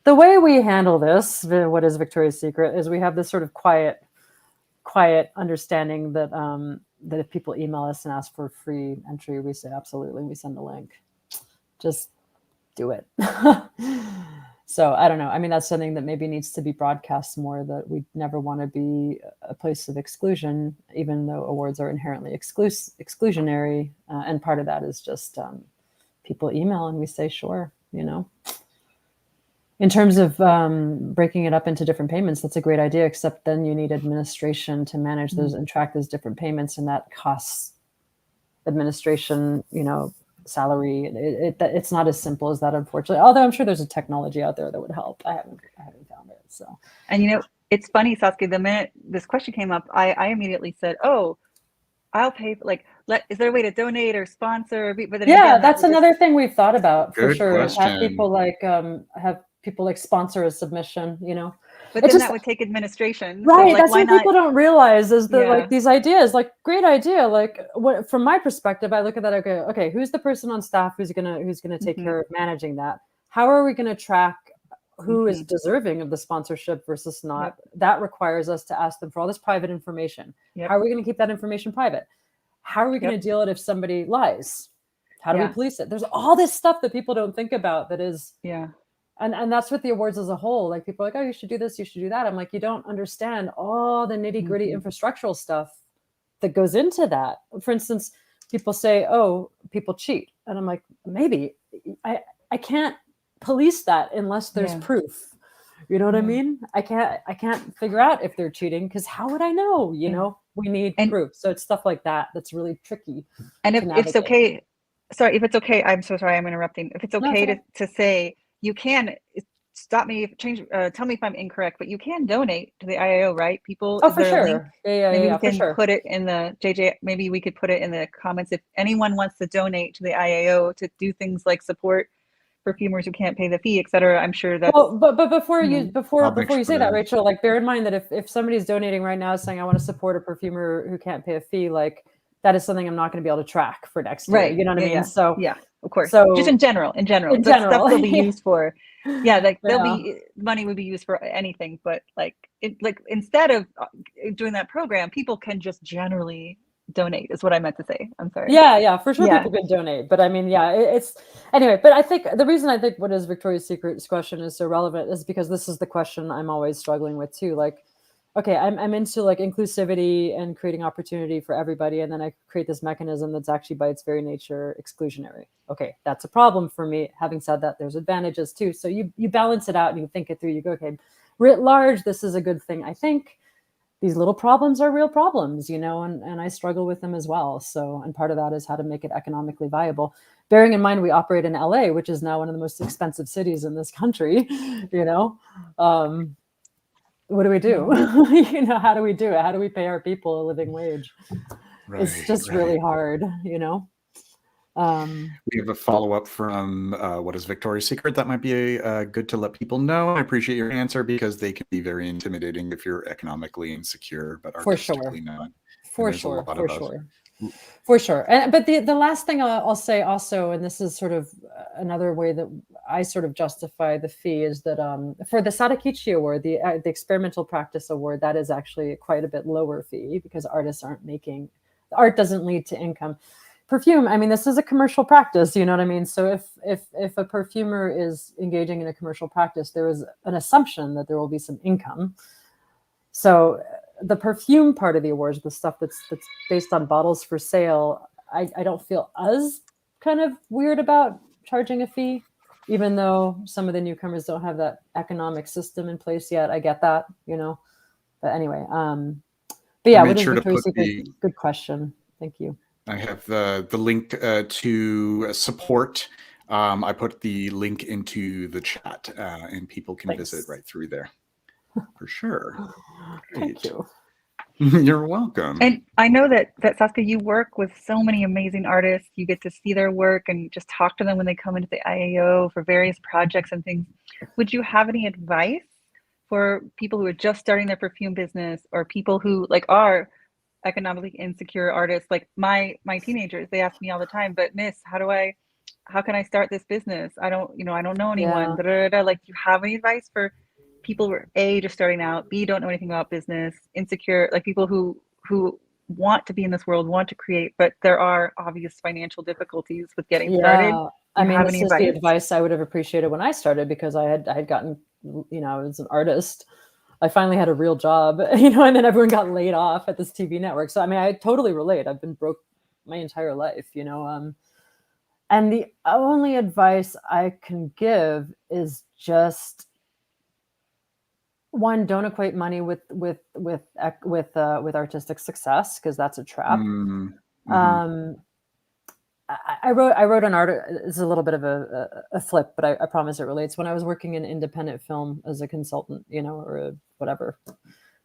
the way we handle this, what is Victoria's Secret, is we have this sort of quiet understanding that that if people email us and ask for free entry, we say absolutely, we send a link. Just do it. So I don't know. I mean, that's something that maybe needs to be broadcast more, that we never want to be a place of exclusion, even though awards are inherently exclusionary. And part of that is just people email and we say, sure, In terms of breaking it up into different payments, that's a great idea, except then you need administration to manage those and track those different payments, and that costs administration, salary. It's not as simple as that, unfortunately, although I'm sure there's a technology out there that would help. I haven't found it. So, and it's funny, Saskia, the minute this question came up, I immediately said, oh, I'll pay, is there a way to donate or sponsor? But then again, that's another thing we've thought about. Good for sure. question. Have people sponsor a submission, But then that would take administration. Right. So, that's what people don't realize, is that these ideas, great idea. From my perspective, I look at that, okay, who's the person on staff who's gonna take care of managing that? How are we gonna track who is deserving of the sponsorship versus not? That requires us to ask them for all this private information. How are we gonna keep that information private? How are we gonna deal it if somebody lies? How do we police it? There's all this stuff that people don't think about that is And that's what the awards as a whole, people are like, oh, you should do this, you should do that. I'm like, you don't understand all the nitty gritty infrastructural stuff that goes into that. For instance, people say, oh, people cheat. And I'm like, maybe I can't police that unless there's proof. You know what I mean? I can't figure out if they're cheating, because how would I know? We need proof. So it's stuff like that that's really tricky. And if it's okay, if it's okay, I'm so sorry, I'm interrupting. If it's okay to say, you can stop me, tell me if I'm incorrect, but you can donate to the IAO, right? People, for sure. Maybe we can put it in the JJ. Maybe we could put it in the comments if anyone wants to donate to the IAO to do things like support perfumers who can't pay the fee, etc. I'm sure that. Well, but before you say that, Rachel, bear in mind that if somebody's donating right now saying I want to support a perfumer who can't pay a fee, that is something I'm not going to be able to track for next year. Right. You know what I mean? Yeah. So of course. So just in general, stuff they'll be used for. There'll be money would be used for anything, but instead of doing that program, people can just generally donate is what I meant to say. I'm sorry. Yeah, for sure. Yeah. People can donate, but I mean, yeah, it's anyway. But I think the reason I think what is Victoria's Secret's question is so relevant is because this is the question I'm always struggling with too. Like, okay, I'm into like inclusivity and creating opportunity for everybody, and then I create this mechanism that's actually by its very nature exclusionary. Okay, that's a problem for me. Having said that, there's advantages too. So you balance it out and you think it through. You go, okay, writ large, this is a good thing. I think these little problems are real problems, you know, and I struggle with them as well. So, and part of that is how to make it economically viable. Bearing in mind, we operate in LA, which is now one of the most expensive cities in this country, you know. What do we do? You know, how do we do it? How do we pay our people a living wage? Right, It's just really hard, you know. We have a follow-up from what is Victoria's Secret that might be good to let people know. I appreciate your answer because they can be very intimidating if you're economically insecure, but artistically not. For sure. But the last thing I'll say also, and this is sort of another way that I sort of justify the fee, is that for the Sadakichi Award, the Experimental Practice Award, that is actually quite a bit lower fee because artists aren't making, art doesn't lead to income. Perfume, I mean, this is a commercial practice, you know what I mean? So if a perfumer is engaging in a commercial practice, there is an assumption that there will be some income. So the perfume part of the awards, the stuff that's based on bottles for sale, I don't feel as kind of weird about charging a fee, even though some of the newcomers don't have that economic system in place yet. I get that, you know. But anyway, but yeah, what is Victoria's Secret? Good question. Thank you. I have the link to support. I put the link into the chat, and people can visit right through there. For sure. Thank you. You're welcome. And I know that Saskia, you work with so many amazing artists. You get to see their work and just talk to them when they come into the IAO for various projects and things. Would you have any advice for people who are just starting their perfume business, or people who like are economically insecure artists? Like my teenagers, they ask me all the time, but Miss, how can I start this business? I don't know anyone. Yeah. Like, do you have any advice for people who are A, just starting out, B, don't know anything about business, insecure, like people who want to be in this world, want to create, but there are obvious financial difficulties with getting started? I mean, this is the advice I would have appreciated when I started, because I had gotten, you know, as an artist, I finally had a real job, you know, and then everyone got laid off at this TV network. So, I mean, I totally relate. I've been broke my entire life, you know, and the only advice I can give is just, one, don't equate money with artistic success, because that's a trap. Mm-hmm. I wrote an article. It's a little bit of a flip, but I promise it relates. When I was working in independent film as a consultant, you know, or whatever,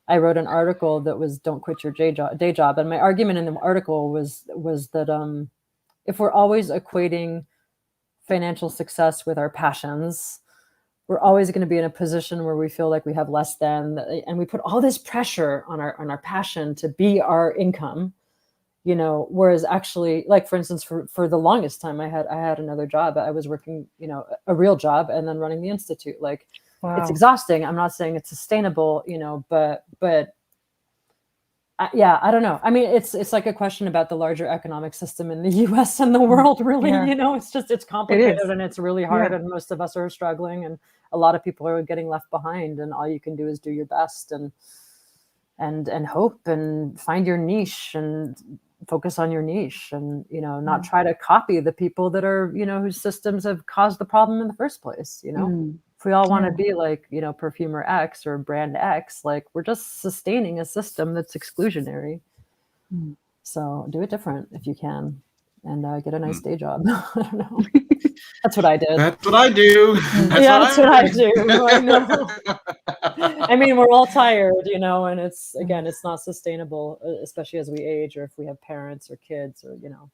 I wrote an article that was "Don't quit your day job." And my argument in the article was that if we're always equating financial success with our passions, we're always going to be in a position where we feel like we have less than, and we put all this pressure on our passion to be our income, you know, whereas actually, like, for instance, for the longest time, I had another job. I was working, you know, a real job, and then running the Institute. Like, wow. It's exhausting. I'm not saying it's sustainable, you know, but yeah, I don't know. I mean, it's like a question about the larger economic system in the US and the world, really. Yeah. You know, it's complicated and it's really hard, and most of us are struggling, and a lot of people are getting left behind, and all you can do is do your best and hope and find your niche and focus on your niche, and, you know, not try to copy the people that are, you know, whose systems have caused the problem in the first place, you know. If we all want to be like, you know, perfumer X or brand X, like, we're just sustaining a system that's exclusionary. So do it different if you can, and get a nice day job. I don't know. That's what I did. That's what I do. That's what I do. I know. I mean, we're all tired, you know, and it's not sustainable, especially as we age, or if we have parents or kids, or, you know,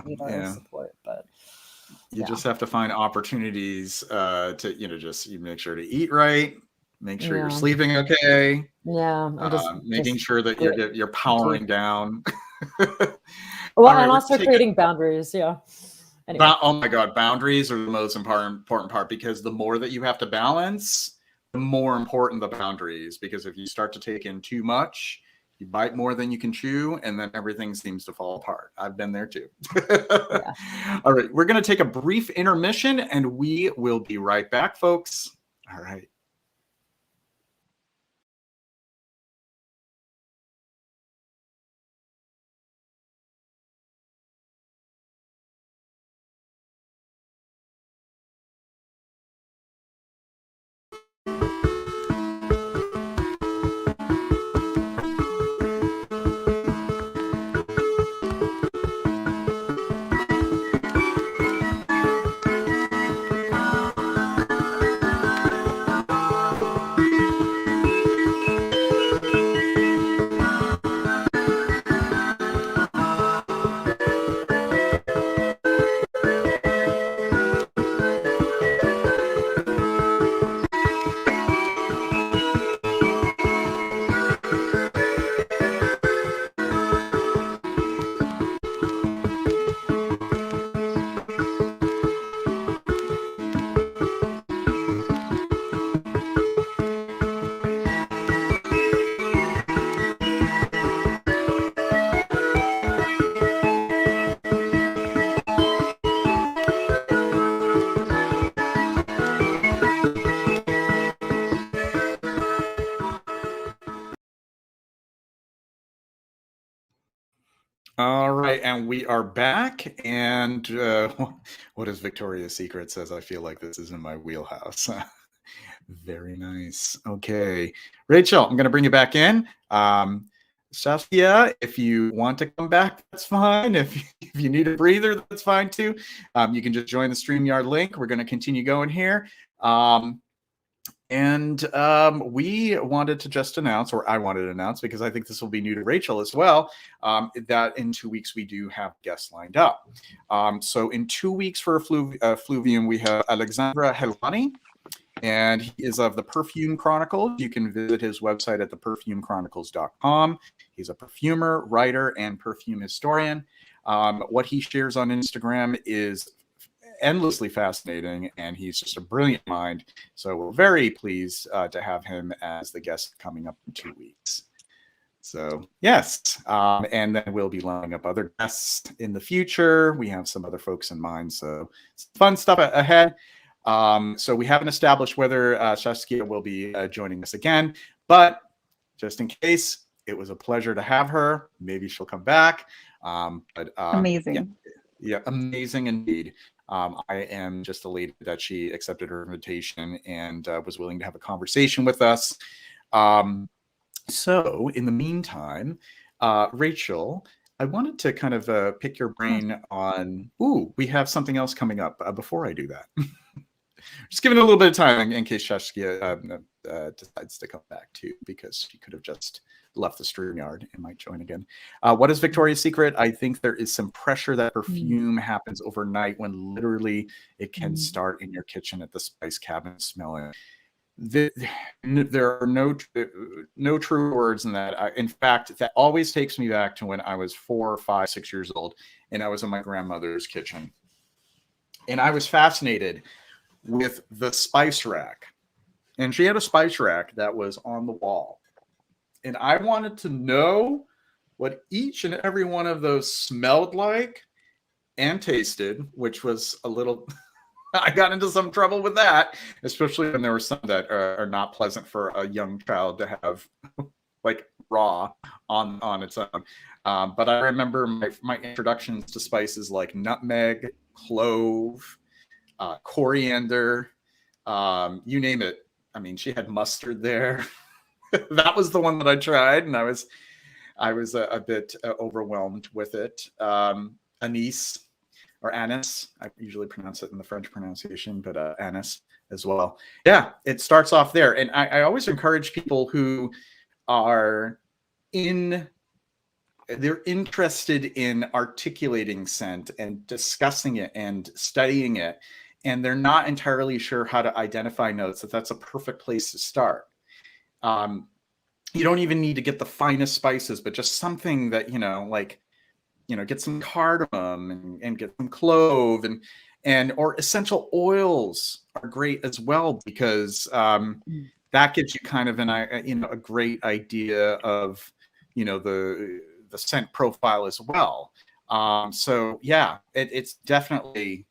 need our support. But you just have to find opportunities to, you know, just you make sure to eat right, make sure you're sleeping okay. Making sure that you're powering down. Well, and also creating boundaries. Yeah. Anyway. Oh my God, boundaries are the most important part, because the more that you have to balance, the more important the boundaries. Because if you start to take in too much, You bite more than you can chew, and then everything seems to fall apart. I've been there too. Yeah. All right, we're going to take a brief intermission, and we will be right back, folks. All right. All right, and we are back. And what does Victoria's Secret says? I feel like this is in my wheelhouse. Very nice. Okay, Rachel, I'm going to bring you back in. Saskia, if you want to come back, that's fine. If you need a breather, that's fine too. You can just join the StreamYard link. We're going to continue going here. We wanted to just announce, or I wanted to announce, because I think this will be new to Rachel as well, that in 2 weeks we do have guests lined up. So in 2 weeks for Effluvium, we have Alexandra Helwani, and he is of the Perfume Chronicles. You can visit his website at theperfumechronicles.com. He's a perfumer, writer, and perfume historian. What he shares on Instagram is endlessly fascinating, and he's just a brilliant mind. So we're very pleased to have him as the guest coming up in 2 weeks. So yes, and then we'll be lining up other guests in the future. We have some other folks in mind, so it's fun stuff ahead. So we haven't established whether Saskia will be joining us again, but just in case, it was a pleasure to have her. Maybe she'll come back. Amazing. Yeah, amazing indeed. I am just elated that she accepted her invitation and was willing to have a conversation with us. So in the meantime, Rachel, I wanted to kind of pick your brain on, we have something else coming up before I do that. Just giving it a little bit of time in case Saskia decides to come back too, because she could have just left the StreamYard and might join again. What is Victoria's Secret? I think there is some pressure that perfume happens overnight when literally it can start in your kitchen at the spice cabinet smelling. There are no true words in that. In fact, that always takes me back to when I was 4, 5, 6 years old, and I was in my grandmother's kitchen. And I was fascinated with the spice rack. And she had a spice rack that was on the wall. And I wanted to know what each and every one of those smelled like and tasted, which was a little... I got into some trouble with that, especially when there were some that are not pleasant for a young child to have, like raw on its own. But I remember my introductions to spices like nutmeg, clove, coriander, you name it. I mean, she had mustard there. That was the one that I tried, and I was a bit overwhelmed with it. Anise. Or anise. I usually pronounce it in the French pronunciation, but anise as well. Yeah, it starts off there. And I always encourage people who are they're interested in articulating scent and discussing it and studying it, and they're not entirely sure how to identify notes, that's a perfect place to start. You don't even need to get the finest spices, but just something that, get some cardamom and get some clove and or essential oils are great as well, because that gives you kind of a great idea of the scent profile as well. So yeah, it's definitely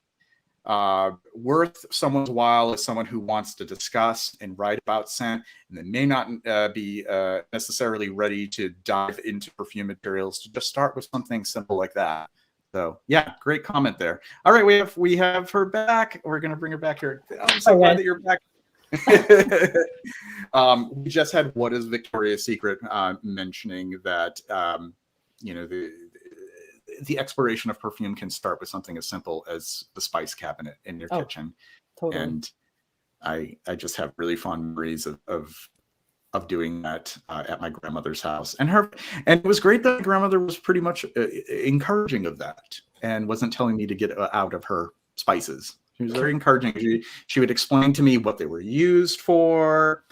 worth someone's while as someone who wants to discuss and write about scent, and then may not be necessarily ready to dive into perfume materials, to just start with something simple like that. So yeah, great comment there. All right, we have her back. We're gonna bring her back here. I'm so glad that you're back. We just had What is Victoria's Secret mentioning that the exploration of perfume can start with something as simple as the spice cabinet in your kitchen. Totally. And I just have really fond memories of doing that at my grandmother's house. And it was great that my grandmother was pretty much encouraging of that and wasn't telling me to get out of her spices. She was very encouraging. She would explain to me what they were used for,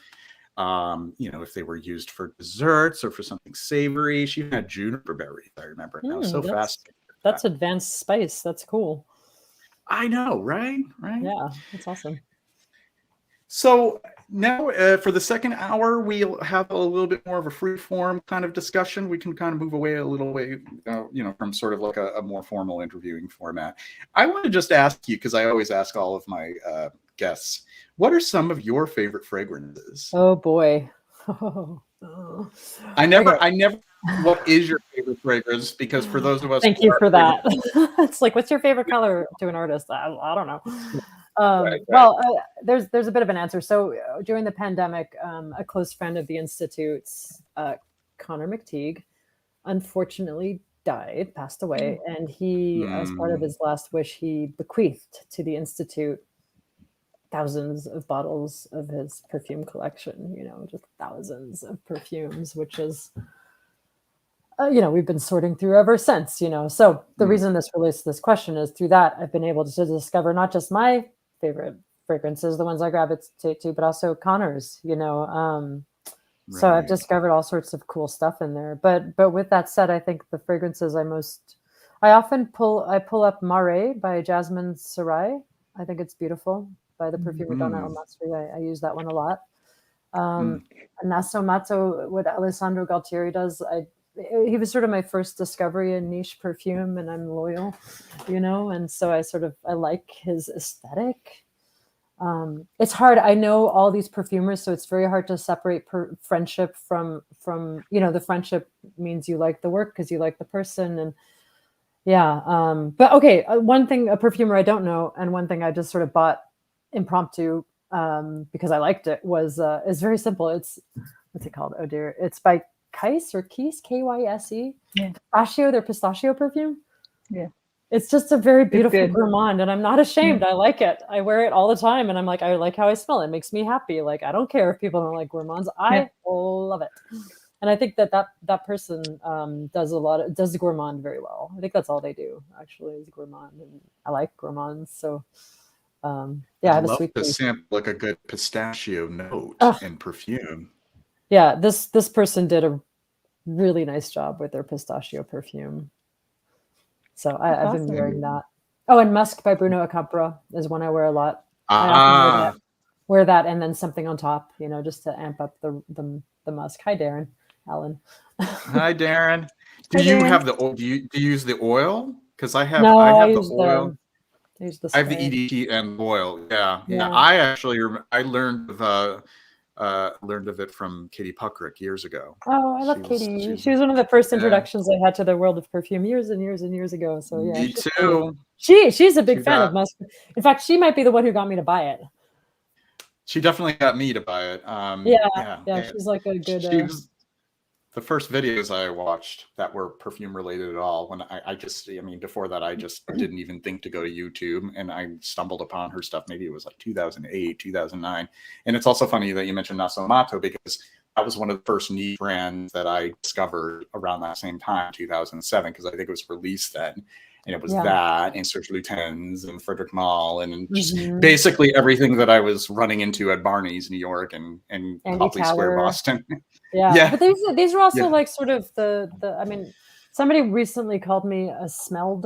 if they were used for desserts or for something savory. She had juniper berries, I remember. I was so fascinated. That's advanced spice. That's cool. I know, right? Yeah, that's awesome. So now for the second hour, we'll have a little bit more of a free form kind of discussion. We can kind of move away a little way, from sort of like a more formal interviewing format. I want to just ask you, because I always ask all of my guests, what are some of your favorite fragrances? Oh boy. I never, what is your favorite fragrance? Because for those of us, thank you for that. It's like, what's your favorite color to an artist? I don't know. Right. Well, there's a bit of an answer. So during the pandemic, a close friend of the Institute's, Connor McTeague, unfortunately passed away. And he, as part of his last wish, he bequeathed to the Institute thousands of bottles of his perfume collection, just thousands of perfumes, which is, we've been sorting through ever since, So the reason this relates to this question is through that, I've been able to discover not just my favorite fragrances, the ones I gravitate to, but also Connor's, So I've discovered all sorts of cool stuff in there. But with that said, I think the fragrances I often pull up Mare by Jasmine Sarai. I think it's beautiful, by the perfumer Donna El Masri. I use that one a lot. Naso Matto, what Alessandro Galtieri does, he was sort of my first discovery in niche perfume, and I'm loyal, and so I like his aesthetic. It's hard. I know all these perfumers, so it's very hard to separate friendship from the friendship means you like the work because you like the person, and but okay, one thing, a perfumer I don't know, and one thing I just sort of bought impromptu because I liked it was it's very simple. It's, what's it called? Oh dear, it's by Kise or Keys, Kyse. Yeah. Pistachio, their pistachio perfume. Yeah. It's just a very beautiful gourmand, and I'm not ashamed. I like it. I wear it all the time, and I'm like, I like how I smell. It makes me happy. Like, I don't care if people don't like gourmands. I love it. And I think that person does the gourmand very well. I think that's all they do, actually, is gourmand. And I like gourmands. So, I have a sweet tooth. Sample like a good pistachio note in perfume. Yeah, this person did a really nice job with their pistachio perfume. So I've been wearing that. Oh, and Musk by Bruno Acapra is one I wear a lot. I often wear that and then something on top, just to amp up the musk. Hi, Darren. Alan. Hi, Darren. Do you have the oil? Do you use the oil? Because I have the oil. I have the EDT and oil. Yeah. I actually I learned of it from Katie Puckrick years ago. Oh, I love Katie. She was one of the first introductions I had to the world of perfume years and years and years ago. So yeah, me too. She's a big fan of musk. In fact, she might be the one who got me to buy it. She definitely got me to buy it. She's like a good. She was the first videos I watched that were perfume related at all. When before that, I just didn't even think to go to YouTube, and I stumbled upon her stuff. Maybe it was like 2008, 2009. And it's also funny that you mentioned Naso Matto, because that was one of the first niche brands that I discovered around that same time, 2007, because I think it was released then. And it was that, and Serge Lutens, and Frederick Malle, and just basically everything that I was running into at Barney's, New York, and Copley Square, Boston. Yeah. But these are also like sort of somebody recently called me a smell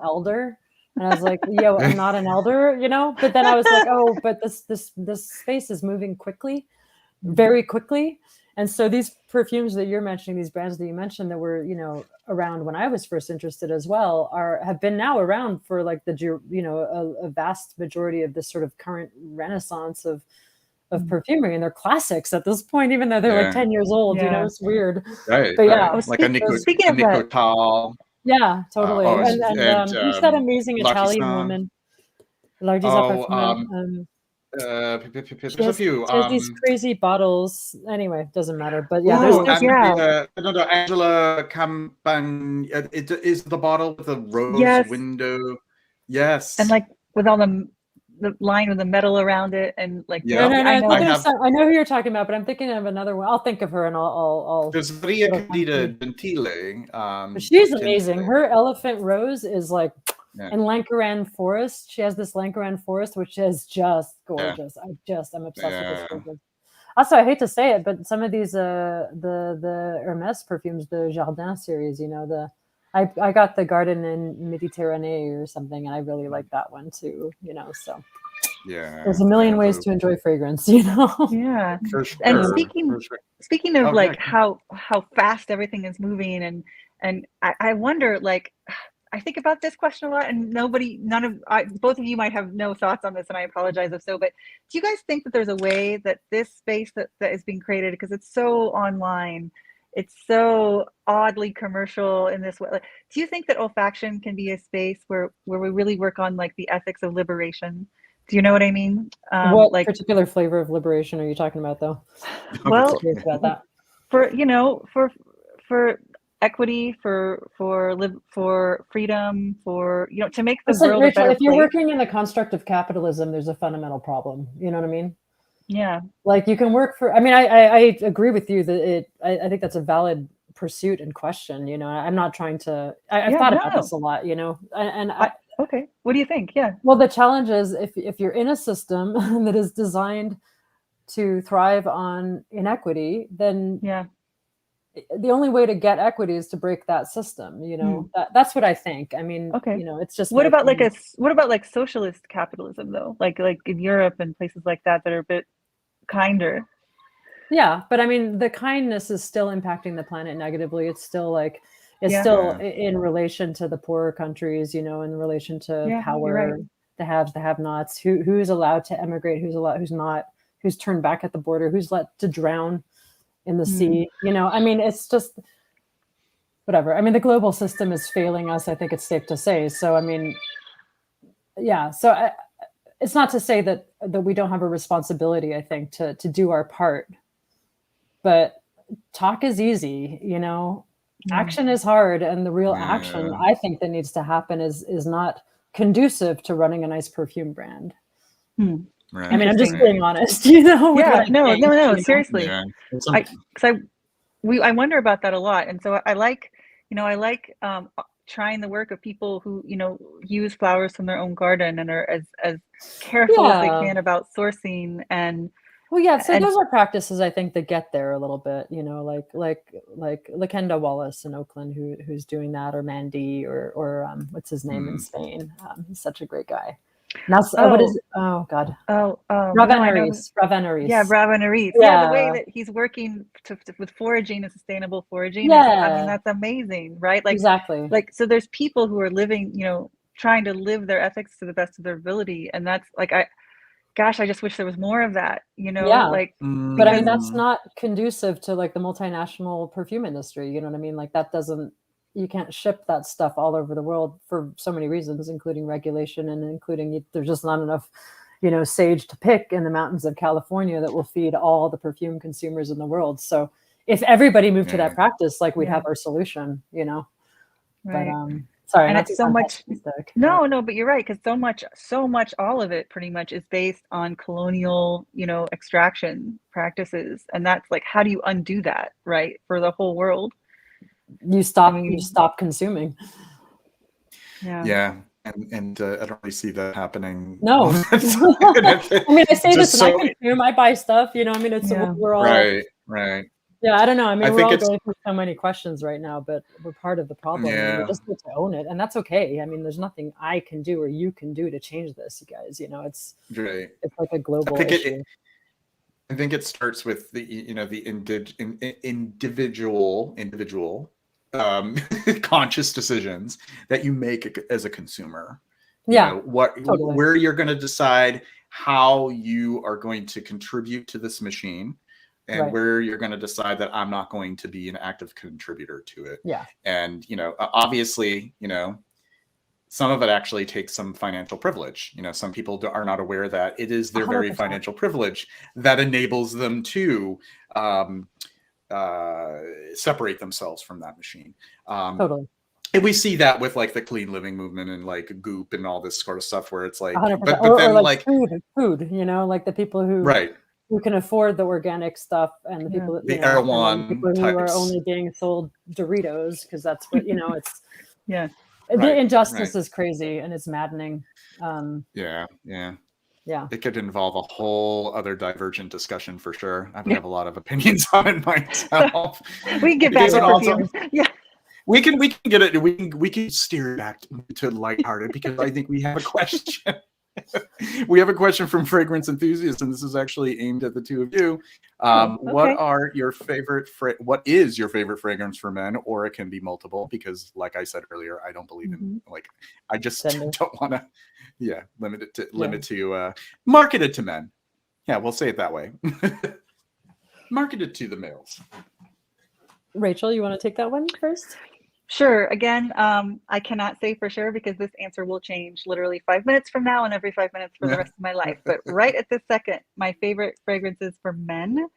elder. And I was like, yo, I'm not an elder, But then I was like, oh, but this space is moving quickly, very quickly. And so these perfumes that you're mentioning, these brands that you mentioned that were, around when I was first interested as well, have been now around for like a vast majority of this sort of current renaissance of perfumery, and they're classics at this point, even though they're like 10 years old. It's weird. Right. But yeah, like a Nicotal. Yeah, totally. And who's that amazing Italian L'Artisan. woman? L'Artisan There's a few. She has these crazy bottles. Anyway, doesn't matter. But yeah, no, Angela Campagne. It is the bottle with the rose window. Yes. And like with all the line with the metal around it, and like no. I know who you're talking about, but I'm thinking of another one. I'll think of her and I'll There's Maria Candida Gentile. She's amazing. Her elephant rose is like in Lankaran forest. She has this Lankaran forest, which is just gorgeous. I'm obsessed with this fragrance. Also, I hate to say it, but some of these the Hermes perfumes, the Jardin series, I got the Garden in Méditerranée or something, and I really like that one too. So there's a million ways to enjoy fragrance. Yeah. For sure. And speaking of like how fast everything is moving, and I wonder, like, I think about this question a lot, and both of you might have no thoughts on this, and I apologize if so, but do you guys think that there's a way that this space that is being created, because it's so online, it's so oddly commercial in this way, like, do you think that olfaction can be a space where we really work on like the ethics of liberation? Do you know what I mean? What particular flavor of liberation are you talking about, though? Well, about that. For equity, for freedom, for to make the world a better if you're place. working in the construct of capitalism, there's a fundamental problem. You know what I mean? Yeah. Like you can work for. I mean, I agree with you that I think that's a valid pursuit and question. I'm not trying to. I've thought about this a lot. Okay. What do you think? Yeah. Well, the challenge is if you're in a system that is designed to thrive on inequity, then the only way to get equity is to break that system. That's what I think. I mean, it's just. What about like socialist capitalism though? Like in Europe and places like that are a bit kinder. Yeah, but I mean, the kindness is still impacting the planet negatively. It's still like. Still in relation to the poorer countries, in relation to power, the haves, the have-nots, who's allowed to emigrate, who's not, who's turned back at the border, who's let to drown in the sea. I mean, it's just whatever. I mean, the global system is failing us. I think it's safe to say. So, I mean, so it's not to say that we don't have a responsibility, I think, to do our part, but talk is easy, Action is hard, and the real action I think that needs to happen is not conducive to running a nice perfume brand. Right. I mean, I'm just being honest, No, seriously. I wonder about that a lot, and so I like trying the work of people who use flowers from their own garden and are as careful as they can about sourcing and. Well, yeah. So those are practices I think that get there a little bit, like Lakenda Wallace in Oakland, who's doing that, or Mandy, or what's his name in Spain? He's such a great guy. Now, what is? Oh God. Raveneris. Yeah, Raveneris. Yeah, the way that he's working with foraging and sustainable foraging. Yeah, I mean that's amazing, right? Like exactly. Like so, there's people who are living, trying to live their ethics to the best of their ability, and that's like Gosh, I just wish there was more of that, But I mean, that's not conducive to like the multinational perfume industry. You know what I mean? Like you can't ship that stuff all over the world for so many reasons, including regulation and including there's just not enough, sage to pick in the mountains of California that will feed all the perfume consumers in the world. So if everybody moved to that practice, like we'd have our solution, Right. But, sorry, and it's so much. No, but you're right, because so much, all of it pretty much is based on colonial, extraction practices, and that's like, how do you undo that, right, for the whole world? You stop consuming. Yeah, and I don't really see that happening. No, I mean, I say this, and I consume, I buy stuff. I mean, it's we're all right. Yeah, I don't know. I mean, we're all going through so many questions right now, but we're part of the problem. Yeah. We just need to own it, and that's okay. I mean, there's nothing I can do or you can do to change this, you guys. It's right. It's like a global issue. I think it starts with the individual conscious decisions that you make as a consumer. Yeah, totally. Where you're going to decide how you are going to contribute to this machine, and where you're going to decide that I'm not going to be an active contributor to it. Yeah. And obviously, some of it actually takes some financial privilege. Some people are not aware that it is their 100%. Very financial privilege that enables them to separate themselves from that machine. Totally. And we see that with like the clean living movement and like Goop and all this sort of stuff where it's like, 100%. but or then like food, like the people who can afford the organic stuff and the people the Erewhon people who are only being sold Doritos because that's what it's. Yeah. The injustice is crazy and it's maddening. Yeah. It could involve a whole other divergent discussion for sure. I have a lot of opinions on it myself. We can get back to perfumes. Yeah. We can get it. We can steer it back to lighthearted because I think we have a question. We have a question from Fragrance Enthusiasts, and this is actually aimed at the two of you. What are your favorite? What is your favorite fragrance for men? Or it can be multiple, because, like I said earlier, I don't believe in I just don't want to. Yeah, limit to marketed to men. Yeah, we'll say it that way. Marketed to the males. Rachel, you want to take that one first? Sure. Again, I cannot say for sure because this answer will change literally 5 minutes from now and every 5 minutes for the rest of my life. But right at this second, my favorite fragrances for men,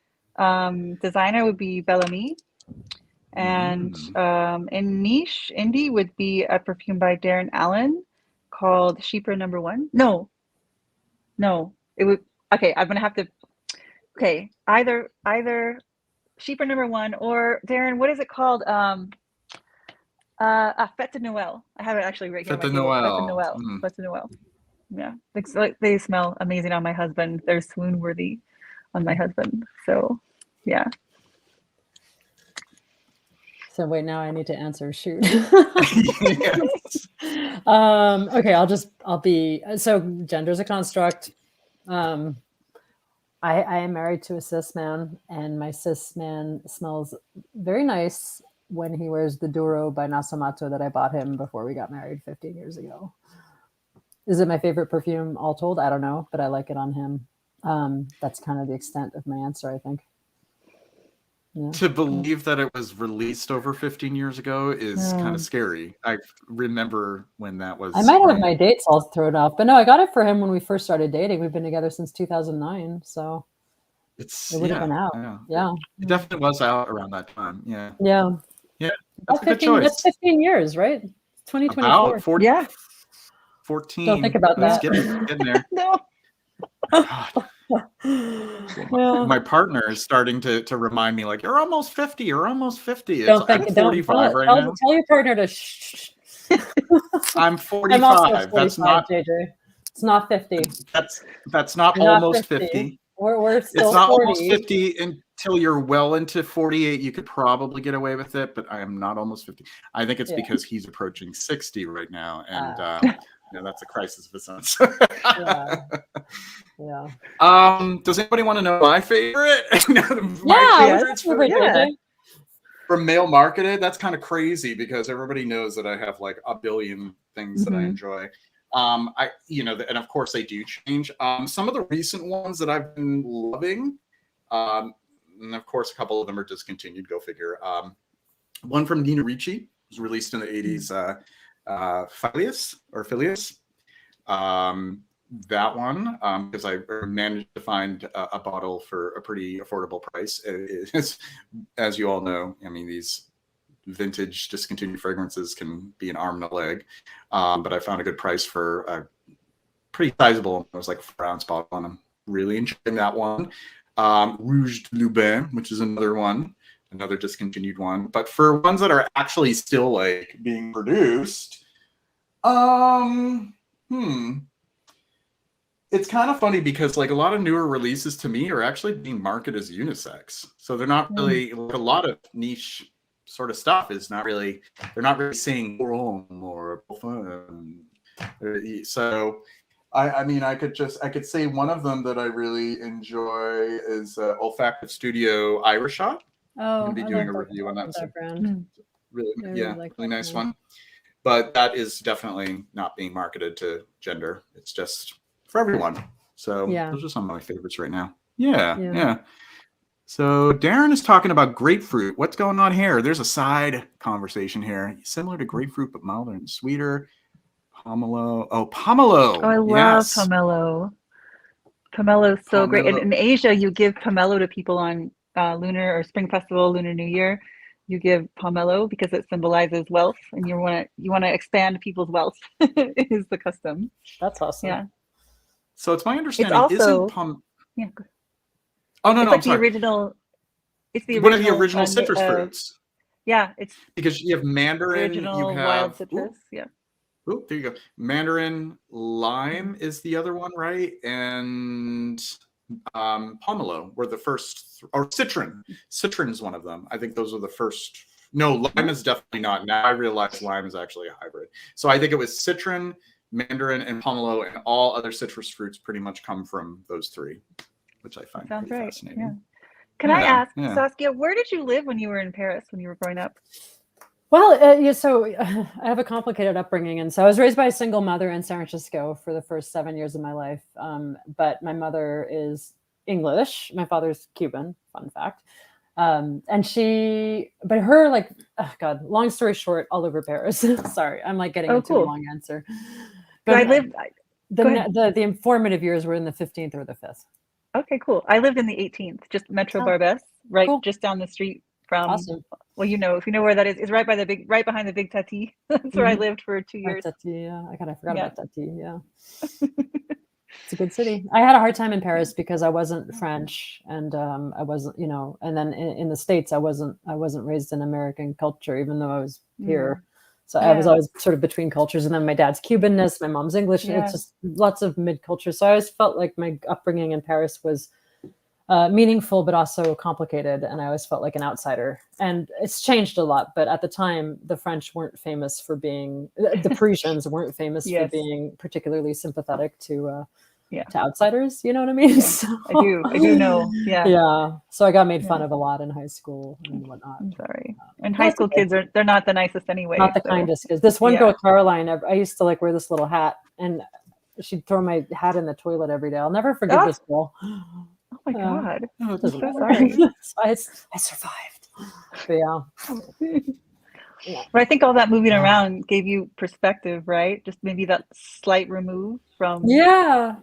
designer would be Bellamy. And in niche, indie would be a perfume by Darren Allen called Sheeper No. 1. No, it would. Okay, I'm gonna have to. Okay, either Sheeper No. 1 or Darren. What is it called? Fête de Noël. I have it actually right here. Fête de Noël. Fête de Noël. Fête de Noël. Yeah, they smell amazing on my husband. They're swoon worthy on my husband. So, yeah. So wait, now I need to answer. Shoot. Okay, I'll be. So gender's a construct. I am married to a cis man, and my cis man smells very nice when he wears the Duro by Nasamato that I bought him before we got married 15 years ago. Is it my favorite perfume all told? I don't know, but I like it on him. That's kind of the extent of my answer, I think. Yeah. To believe that it was released over 15 years ago is kind of scary. I remember when that was. I might have my dates all thrown off, but no, I got it for him when we first started dating. We've been together since 2009, so it would have been out. Yeah, it definitely was out around that time. Yeah. That's a good choice. That's 15 years, right? 2024. About 40, yeah. 14. Don't think about that. Getting there. No. My partner is starting to remind me, like, you're almost 50. You're almost 50. I'm 45 right now. Tell your partner to shh. I'm 45. I'm also 45. That's not JJ. It's not 50. That's not You're almost not 50. We're still. It's not 40. almost 50 until you're well into 48. You could probably get away with it, but I am not almost 50. I think it's because he's approaching 60 right now, and that's a crisis of its own. Yeah. Does anybody want to know my favorite? From male marketed, that's kind of crazy because everybody knows that I have like a billion things that I enjoy. And of course they do change. Some of the recent ones that I've been loving, and of course a couple of them are discontinued. Go figure. One from Nina Ricci was released in the 80s. Phileas. That one, because I managed to find a bottle for a pretty affordable price. As you all know, I mean, these vintage discontinued fragrances can be an arm and a leg, but I found a good price for a pretty sizable. It was like a 4-ounce bottle, and I'm really enjoying that one. Rouge de Lubin, which is another discontinued one. But for ones that are actually still like being produced, it's kind of funny because like a lot of newer releases to me are actually being marketed as unisex. So they're not really like, a lot of niche sort of stuff is not really, they're not really saying Rome or Parfum. So I mean, I could say one of them that I really enjoy is Olfactive Studio Irish Shot. I'm Oh, going to be I doing like a review on that. that brand. Really, I yeah, really like really that nice brand. one. But that is definitely not being marketed to gender. It's just for everyone. So Yeah. those are some of my favorites right now. Yeah, Yeah. yeah. So Darren is talking about grapefruit. What's going on here? There's a side conversation here. Similar to grapefruit, but milder and sweeter. Pomelo. Oh, pomelo. Oh, I love Yes. pomelo. Pomelo is so great. And Pomelo. in Asia, you give pomelo to people on Lunar or Spring Festival, Lunar New Year. You give pomelo because it symbolizes wealth, and you want to expand people's wealth. Is the custom. That's awesome. Yeah. So it's my It's understanding also yeah. go- Oh no, it's no, like I'm sorry. the original. It's the One of the original original citrus fruits. Yeah, it's Because you have mandarin, you original wild have citrus. Yeah. Ooh, there you go. Mandarin, lime is the other one, right? And pomelo were the first, or citron. Citron's one of them. I think those are the first. No, lime is definitely not. Now I realize lime is actually a hybrid. So I think it was citron, mandarin, and pomelo, and all other citrus fruits pretty much come from those three, which I find Sounds pretty right. fascinating. Yeah. Can I ask, Saskia, where did you live when you were in Paris when you were growing up? Well, yeah, so I have a complicated upbringing. And so I was raised by a single mother in San Francisco for the first 7 years of my life. But my mother is English. My father's Cuban, fun fact. But her, like, oh God, long story short, all over Paris. Sorry, I'm like getting into a long answer. But I lived, the informative years were in the 15th or the 5th. Okay, cool. I lived in the 18th, just Metro Barbès, right, cool. Just down the street from. Awesome. Well, if you know where that is, it's right behind the big Tati. That's where I lived for 2 years. Tati, yeah, I forgot about Tati. Yeah, it's a good city. I had a hard time in Paris because I wasn't French, and I wasn't, and then in the States, I wasn't raised in American culture, even though I was here. So I was always sort of between cultures, and then my dad's Cubanness, my mom's English, and it's just lots of mid culture. So I always felt like my upbringing in Paris was meaningful, but also complicated, and I always felt like an outsider. And it's changed a lot, but at the time, the French weren't famous for being, the Parisians weren't famous for being particularly sympathetic to outsiders. You know what I mean? So, I do know. Yeah. Yeah. So I got made fun of a lot in high school and whatnot. I'm sorry. And high school kids they're not the nicest anyway. Not the kindest kids. This one girl, Caroline, I used to like wear this little hat, and she'd throw my hat in the toilet every day. I'll never forget this girl. Oh my God. I'm so sorry. I survived. But But I think all that moving around gave you perspective, right? Just maybe that slight remove from I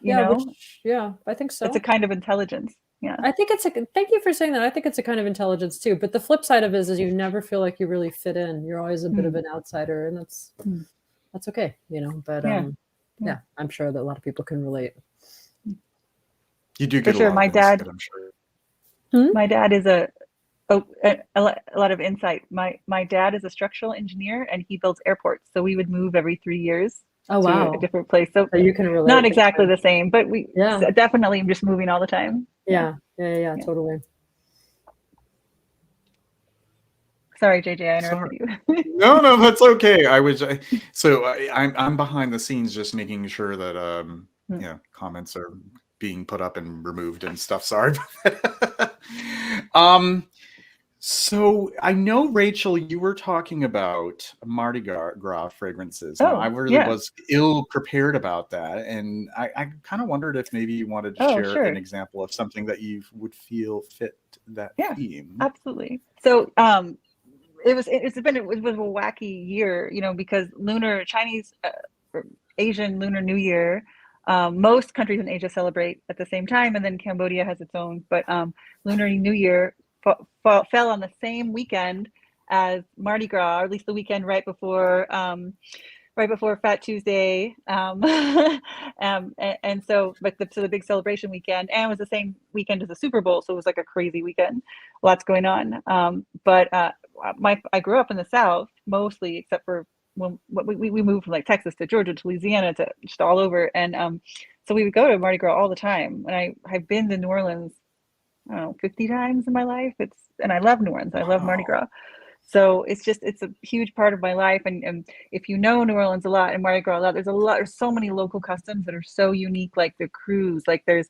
think so. It's a kind of intelligence. Yeah. I think thank you for saying that. I think it's a kind of intelligence too. But the flip side of it is you never feel like you really fit in. You're always a bit of an outsider, and that's okay, But I'm sure that a lot of people can relate. You do get for sure. My dad, I'm sure. My dad is a lot of insight. My dad is a structural engineer, and he builds airports. So we would move every 3 years to a different place. So you can relate. Not exactly the same, but we definitely just moving all the time. Yeah, totally. Sorry, JJ, I interrupted you. No, that's okay. I'm behind the scenes just making sure that comments are being put up and removed and stuff. Sorry. So I know, Rachel, you were talking about Mardi Gras fragrances. I really was ill prepared about that, and I kind of wondered if maybe you wanted to share an example of something that you would feel fit that theme. Absolutely. So it was a wacky year, because Chinese Asian Lunar New Year. Most countries in Asia celebrate at the same time, and then Cambodia has its own. But Lunar New Year fell on the same weekend as Mardi Gras, or at least the weekend right before Fat Tuesday, and so the big celebration weekend, and it was the same weekend as the Super Bowl, so it was like a crazy weekend, lots going on. I grew up in the South mostly, except for when we moved from like Texas to Georgia to Louisiana to just all over, and so we would go to Mardi Gras all the time. And I've been to New Orleans, I don't know, 50 times in my life. And I love New Orleans. I love Mardi Gras. So it's a huge part of my life. And if you know New Orleans a lot and Mardi Gras a lot, there's so many local customs that are so unique, like the cruise, like there's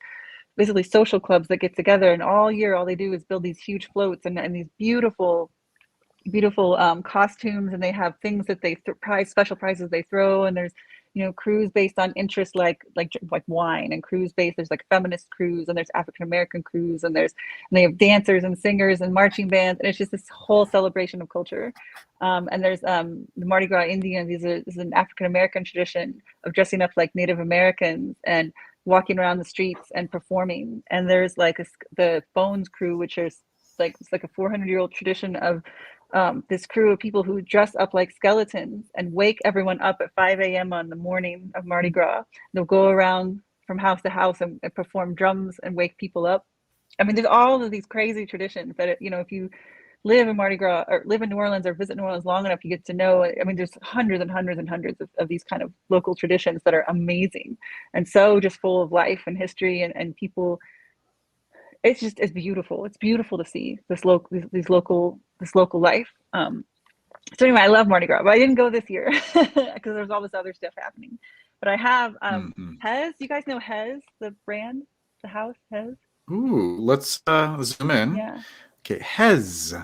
basically social clubs that get together, and all year all they do is build these huge floats and these beautiful costumes, and they have things that they special prizes they throw, and there's cruise based on interest, like wine, and cruise based, there's like feminist cruise, and there's African American cruise, and they have dancers and singers and marching bands, and it's just this whole celebration of culture. And there's the Mardi Gras Indian. This is an African American tradition of dressing up like Native Americans and walking around the streets and performing. And there's like the Bones crew, which is it's like a 400-year-old tradition of this crew of people who dress up like skeletons and wake everyone up at 5 a.m. on the morning of Mardi Gras. They'll go around from house to house and perform drums and wake people up. I mean, there's all of these crazy traditions that, if you live in Mardi Gras or live in New Orleans or visit New Orleans long enough, you get to know. I mean, there's hundreds and hundreds and hundreds of these kind of local traditions that are amazing and so just full of life and history and people. It's beautiful. It's beautiful to see this local life. So anyway, I love Mardi Gras, but I didn't go this year because there's all this other stuff happening. But I have Hez. You guys know Hez, the brand, the house Hez? Ooh, let's zoom in. Yeah. Okay, Hez.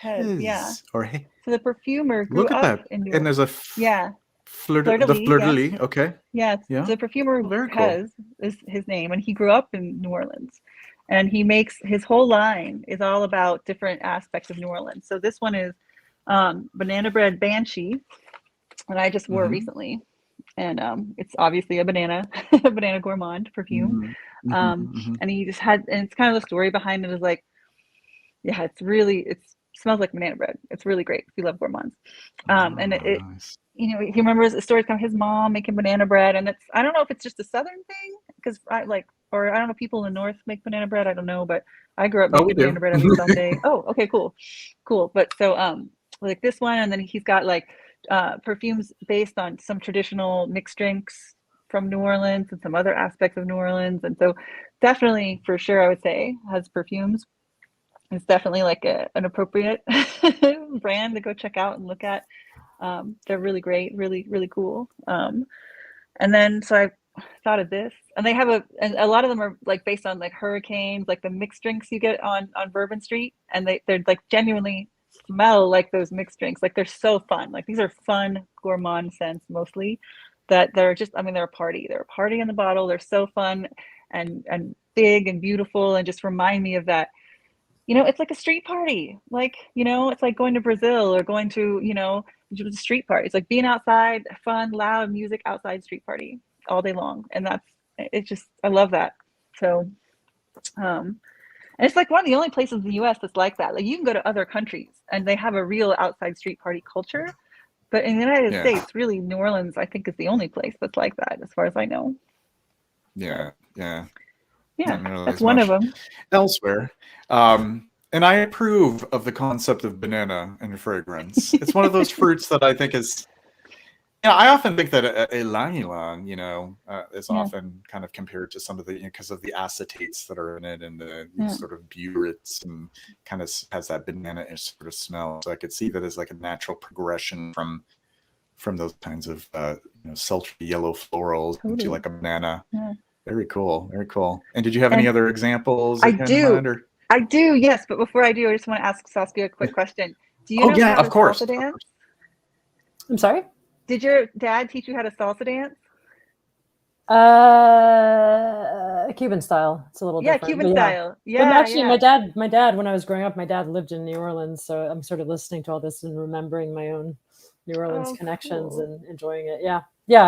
Yeah. Or hey. So the perfumer grew Look at up that. in New And Orleans. there's a Fleur de the lis, fleur de lis. Okay. Yeah. Yeah. So the perfumer Very cool. Hez is his name, and he grew up in New Orleans. And he makes his whole line is all about different aspects of New Orleans. So this one is banana bread banshee, and I just wore it recently. And it's obviously a banana gourmand perfume. And he just had, and it's kind of the story behind it is like, yeah, it smells like banana bread. It's really great if you love gourmands. And it nice. He remembers the stories from his mom making banana bread, and I don't know if it's just a Southern thing, because or I don't know, people in the North make banana bread. I don't know, but I grew up making banana bread every Sunday. Oh, okay, cool. But so like this one, and then he's got like perfumes based on some traditional mixed drinks from New Orleans and some other aspects of New Orleans. And so definitely, for sure, I would say has perfumes. It's definitely like an appropriate brand to go check out and look at. They're really great, really, really cool. And then so I thought of this, and they have a lot of them are like based on like hurricanes, like the mixed drinks you get on Bourbon Street, and they're like genuinely smell like those mixed drinks. Like they're so fun. Like these are fun gourmand scents mostly, that they're just, I mean, they're a party in the bottle. They're so fun and big and beautiful, and just remind me of that. It's like a street party. Like, it's like going to Brazil or going to, a street party. It's like being outside, fun, loud music, outside street party all day long. And I love that. So, and it's like one of the only places in the US that's like that. Like you can go to other countries and they have a real outside street party culture. But in the United States, really, New Orleans, I think, is the only place that's like that, as far as I know. Yeah. That's one of them. Elsewhere. And I approve of the concept of banana and fragrance. It's one of those fruits that I think is, I often think that a ylang-ylang, is often kind of compared to some of the, because of the acetates that are in it and the sort of butyrates, and kind of has that banana-ish sort of smell. So I could see that as like a natural progression from those kinds of, sultry yellow florals into like a banana. Yeah. Very cool. Very cool. And did you have any other examples? I do, yes. But before I do, I just want to ask Saskia a quick question. Do you know how to salsa dance? I'm sorry? Did your dad teach you how to salsa dance? Cuban style. It's a little different. Cuban style. Yeah. But actually, my dad, when I was growing up, my dad lived in New Orleans, so I'm sort of listening to all this and remembering my own New Orleans connections and enjoying it. Yeah.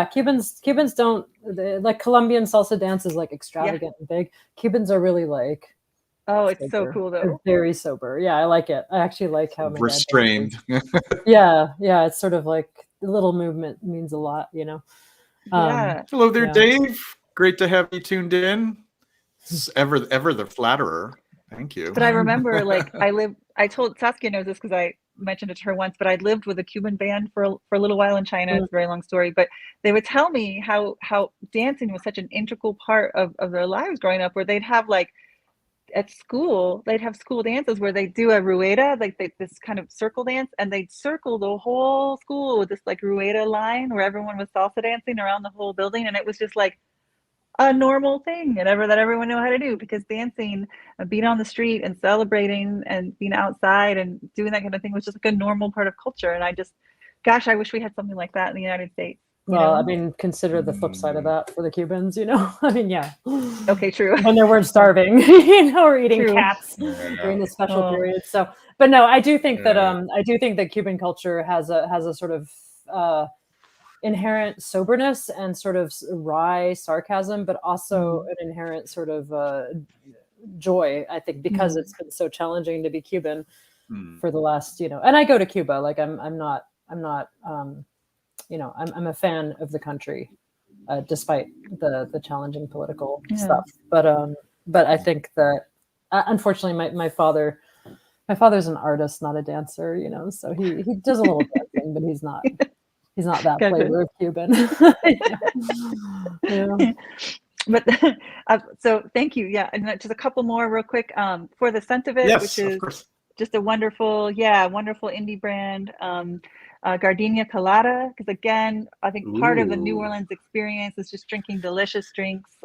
Cubans don't like Colombian salsa dance is like extravagant and big. Cubans are really like. Oh, it's sober. So cool though. They're very sober. Yeah, I like it. I actually like how my restrained. Yeah. It's sort of like the little movement means a lot, Hello there, Dave. Great to have you tuned in. Ever the flatterer. Thank you. But I remember, like, I told Saskia knows this because I mentioned it to her once, but I lived with a Cuban band for a little while in China. It's a very long story, but they would tell me how dancing was such an integral part of their lives growing up, where they'd have like at school, they'd have school dances where they do a rueda, like this kind of circle dance, and they'd circle the whole school with this like rueda line where everyone was salsa dancing around the whole building. And it was just like a normal thing and that everyone knew how to do, because dancing and being on the street and celebrating and being outside and doing that kind of thing was just like a normal part of culture. And I just, gosh, I wish we had something like that in the United States. Well, I mean, consider the flip side of that for the Cubans, you know? I mean, yeah. Okay, true. When they weren't starving, you know, or eating cats during the special period. So, but no, I do think that Cuban culture has a sort of inherent soberness and sort of wry sarcasm, but also an inherent sort of joy, I think, because it's been so challenging to be Cuban for the last, you know, and I go to Cuba, like I'm not you know, I'm a fan of the country, despite the challenging political stuff. But I think that unfortunately my father's an artist, not a dancer, you know, so he does a little dancing, but he's not that flavor of Cuban. Yeah. But so thank you. Yeah, and just a couple more real quick for the scent of it, Yes, which is of course. just a wonderful indie brand. Gardenia Colada, because again, I think part of the New Orleans experience is just drinking delicious drinks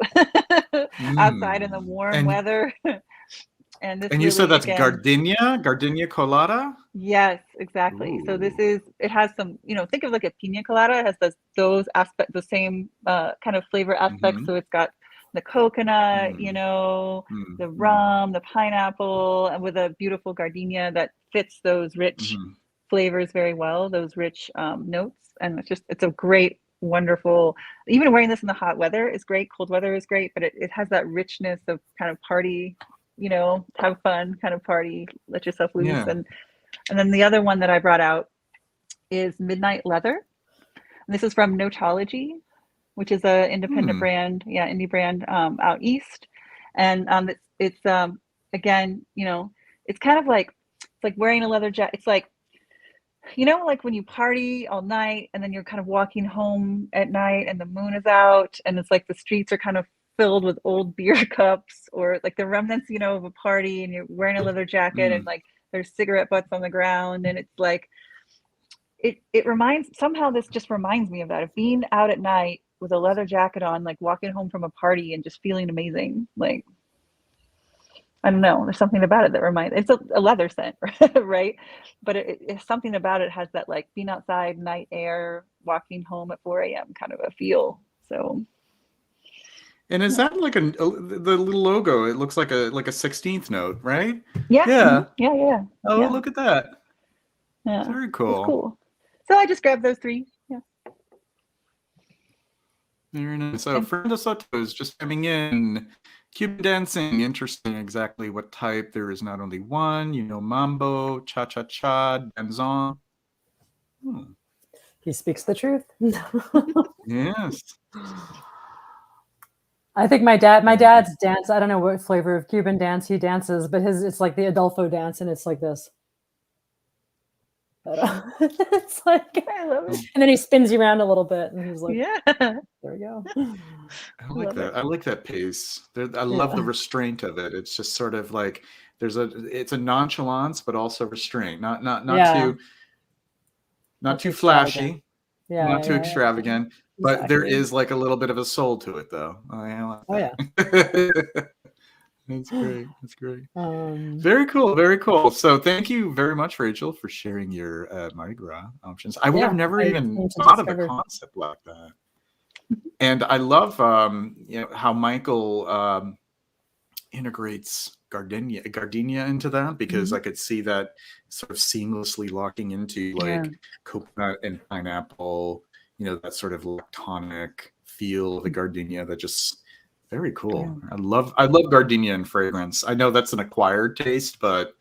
outside in the warm weather. And this you said that's Gardenia Colada? Yes, exactly. So it has some, you know, think of like a pina colada. It has those aspects, the same kind of flavor aspects. So it's got the coconut, you know, the rum, the pineapple, and with a beautiful gardenia that fits those rich flavors very well, those rich notes. And it's a great, wonderful, even wearing this in the hot weather is great, cold weather is great, but it has that richness of kind of party, you know, have fun kind of party, let yourself loose. And then the other one that I brought out is Midnight Leather. And this is from Notology, which is an independent brand, indie brand out east. And it's again, you know, it's kind of like, it's like wearing a leather jacket. It's like, you know, like when you party all night and then you're kind of walking home at night and the moon is out and it's like the streets are kind of filled with old beer cups or like the remnants, you know, of a party, and you're wearing a leather jacket and like there's cigarette butts on the ground, and it's like this just reminds me of that, of being out at night with a leather jacket on, like walking home from a party and just feeling amazing. Like, I don't know, there's something about it that it's a leather scent, right? But it's something about it has that like being outside, night air, walking home at 4 a.m. kind of a feel. So. And is that like the little logo? It looks like a 16th note, right? Yeah. Yeah. Yeah. Oh, look at that. Yeah. Very cool. It's cool. So I just grabbed those three. Yeah. Very nice. So Fernando Soto is just coming in. Cuban dancing, interesting. Exactly what type? There is not only one. You know, mambo, cha-cha-cha, danzon. He speaks the truth. Yes. I think my dad's dance, I don't know what flavor of Cuban dance he dances, but it's like the Adolfo dance, and it's like this. But, it's like, I love it. And then he spins you around a little bit, and he's like, yeah, there we go. I like that. I like that pace. I love the restraint of it. It's just sort of like it's a nonchalance, but also restraint. Not too flashy. Not too extravagant. But exactly. There is like a little bit of a soul to it, though. That's great. That's great. Very cool. Very cool. So thank you very much, Rachel, for sharing your Mardi Gras options. I would have never even thought of a concept like that. And I love you know, how Michael integrates gardenia into that, because I could see that sort of seamlessly locking into like coconut and pineapple, you know, that sort of lactonic feel of the gardenia that just very cool. I love gardenia and fragrance. I know that's an acquired taste, but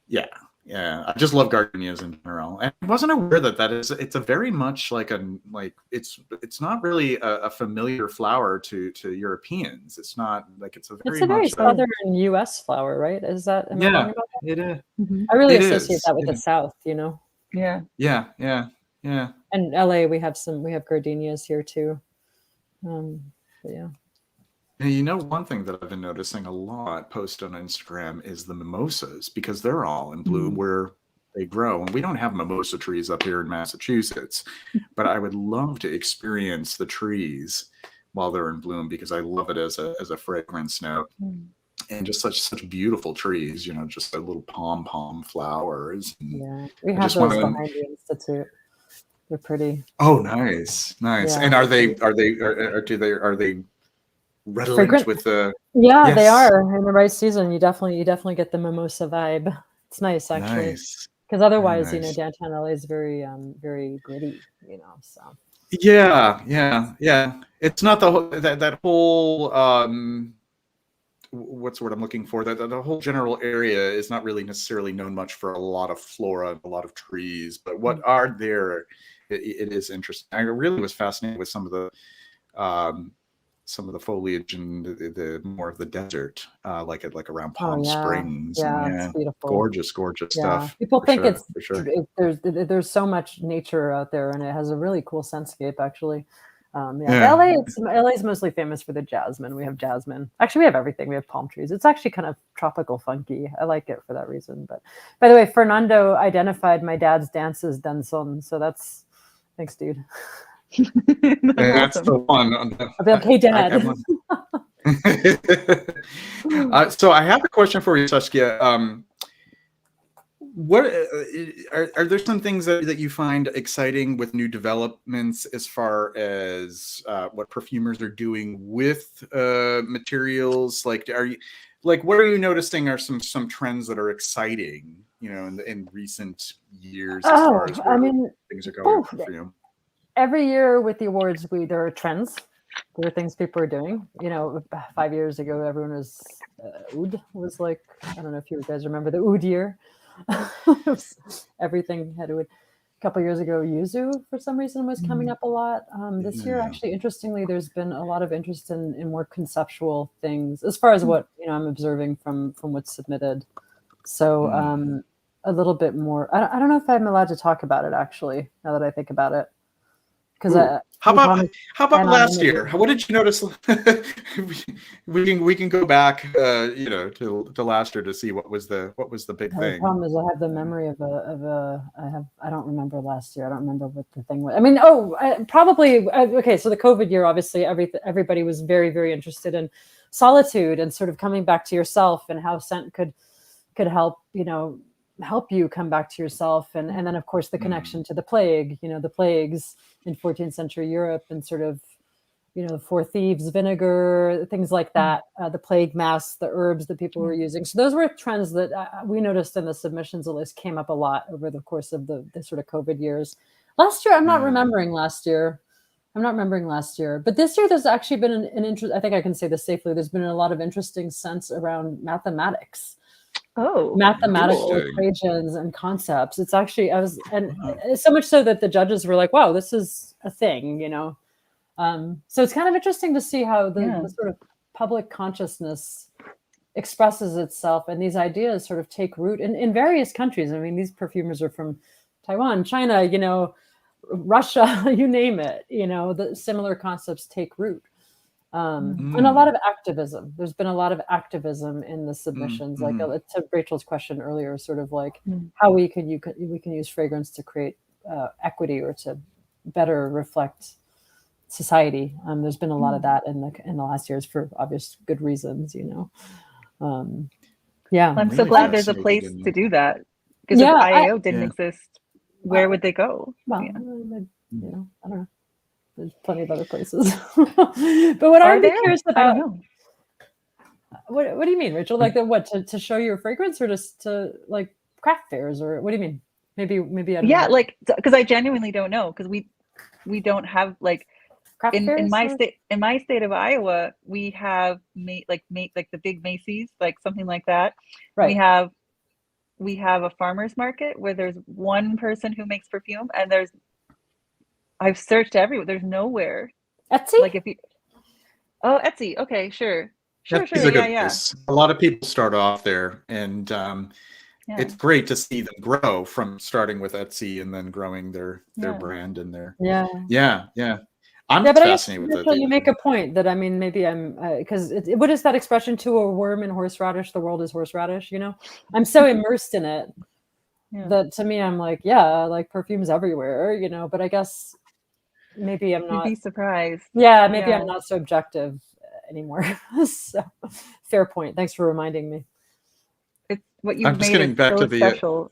yeah, I just love gardenias in general. And I wasn't aware that it's a very much like it's not really a familiar flower to Europeans. It's not like it's a very southern U.S. flower, right? Is that am I wrong about that? It is. I really associate that with the South, you know. Yeah. And LA, we have gardenias here too. But yeah. And you know, one thing that I've been noticing a lot post on Instagram is the mimosas, because they're all in bloom where they grow. And we don't have mimosa trees up here in Massachusetts, but I would love to experience the trees while they're in bloom, because I love it as a fragrance note. And just such beautiful trees, you know, just the little pom flowers. Yeah, we have those behind the Institute. They're pretty. Oh, nice. Yeah. And are they redolent fragrant with the? Yeah, Yes. they are in the right season. You definitely get the mimosa vibe. It's nice, actually, because otherwise, you know, downtown LA is very gritty, you know. So yeah. It's not the whole that whole what's the word I'm looking for? That the whole general area is not really necessarily known much for a lot of flora and a lot of trees, but what are there, it is interesting. I really was fascinated with some of the foliage and the more of the desert, like around Palm Springs. Yeah, it's beautiful, gorgeous stuff. People think there's so much nature out there, and it has a really cool soundscape, actually. LA is mostly famous for the jasmine. We have jasmine. Actually, we have everything. We have palm trees. It's actually kind of tropical funky. I like it for that reason. But by the way, Fernando identified my dad's dance as danzón. So thanks, dude. That's awesome. The one. I'll be like, hey, Dad. So I have a question for you, Saskia. What are there some things that you find exciting with new developments as far as what perfumers are doing with materials? Like, what are you noticing are some trends that are exciting, you know, in recent years as far as things are going for perfume? Every year with the awards, there are trends. There are things people are doing. You know, 5 years ago, everyone was oud was like, I don't know if you guys remember the oud year. Everything had to. A couple of years ago, yuzu for some reason was coming up a lot. This year, actually, interestingly, there's been a lot of interest in more conceptual things as far as what I'm observing from what's submitted. So a little bit more. I don't know if I'm allowed to talk about it, actually, now that I think about it. Because how about last year? What did you notice? we can go back, to last year to see what was the big thing. The problem is I have the memory of I don't remember last year. I don't remember what the thing was. I mean, probably okay. So the COVID year, obviously, everybody was very, very interested in solitude and sort of coming back to yourself and how scent could help help you come back to yourself, and then of course the connection to the plague, the plagues in 14th century Europe, and sort of the Four Thieves vinegar, things like that, the plague masks, the herbs that people were using. So those were trends that we noticed in the submissions, at least, came up a lot over the course of the sort of COVID years. Last year, I'm not remembering last year, but this year there's actually been an interest. I think I can say this safely. There's been a lot of interesting sense around mathematics. Mathematical equations and concepts. It's actually, so much so that the judges were like, wow, this is a thing, so it's kind of interesting to see how the sort of public consciousness expresses itself, and these ideas sort of take root in various countries. I mean, these perfumers are from Taiwan, China, Russia, you name it. The similar concepts take root. And a lot of activism. There's been a lot of activism in the submissions, like to Rachel's question earlier, sort of like how we can use fragrance to create equity or to better reflect society. There's been a lot of that in the last years for obvious good reasons, I'm so glad there's a place to do that, because if IAO didn't exist, where would they go? Well, I don't know. There's plenty of other places. But what I'd be curious about, what do you mean, Rachel? Like to show your fragrance, or just to like craft fairs, or what do you mean? Maybe I don't know. Like, because I genuinely don't know, because we don't have like craft fairs, in my state of Iowa, we have like the big Macy's, like something like that. Right. We have a farmer's market where there's one person who makes perfume, and I've searched everywhere. There's nowhere. Etsy? Like Etsy. Okay, sure. Yeah. A lot of people start off there, and it's great to see them grow from starting with Etsy and then growing their brand and their. Yeah. I'm Yeah, but I guess fascinated with Rachel, you make it. a point that, I mean, maybe I'm because what is that expression? To a worm in horseradish, the world is horseradish. You know, I'm so immersed in it Yeah. that to me, I'm like, yeah, like perfume's everywhere. You know, but I guess maybe I'm You'd not. be surprised. Yeah, maybe Yeah. I'm not so objective anymore. So, fair point. Thanks for reminding me. It's what I'm you've just made is getting back so to the. special.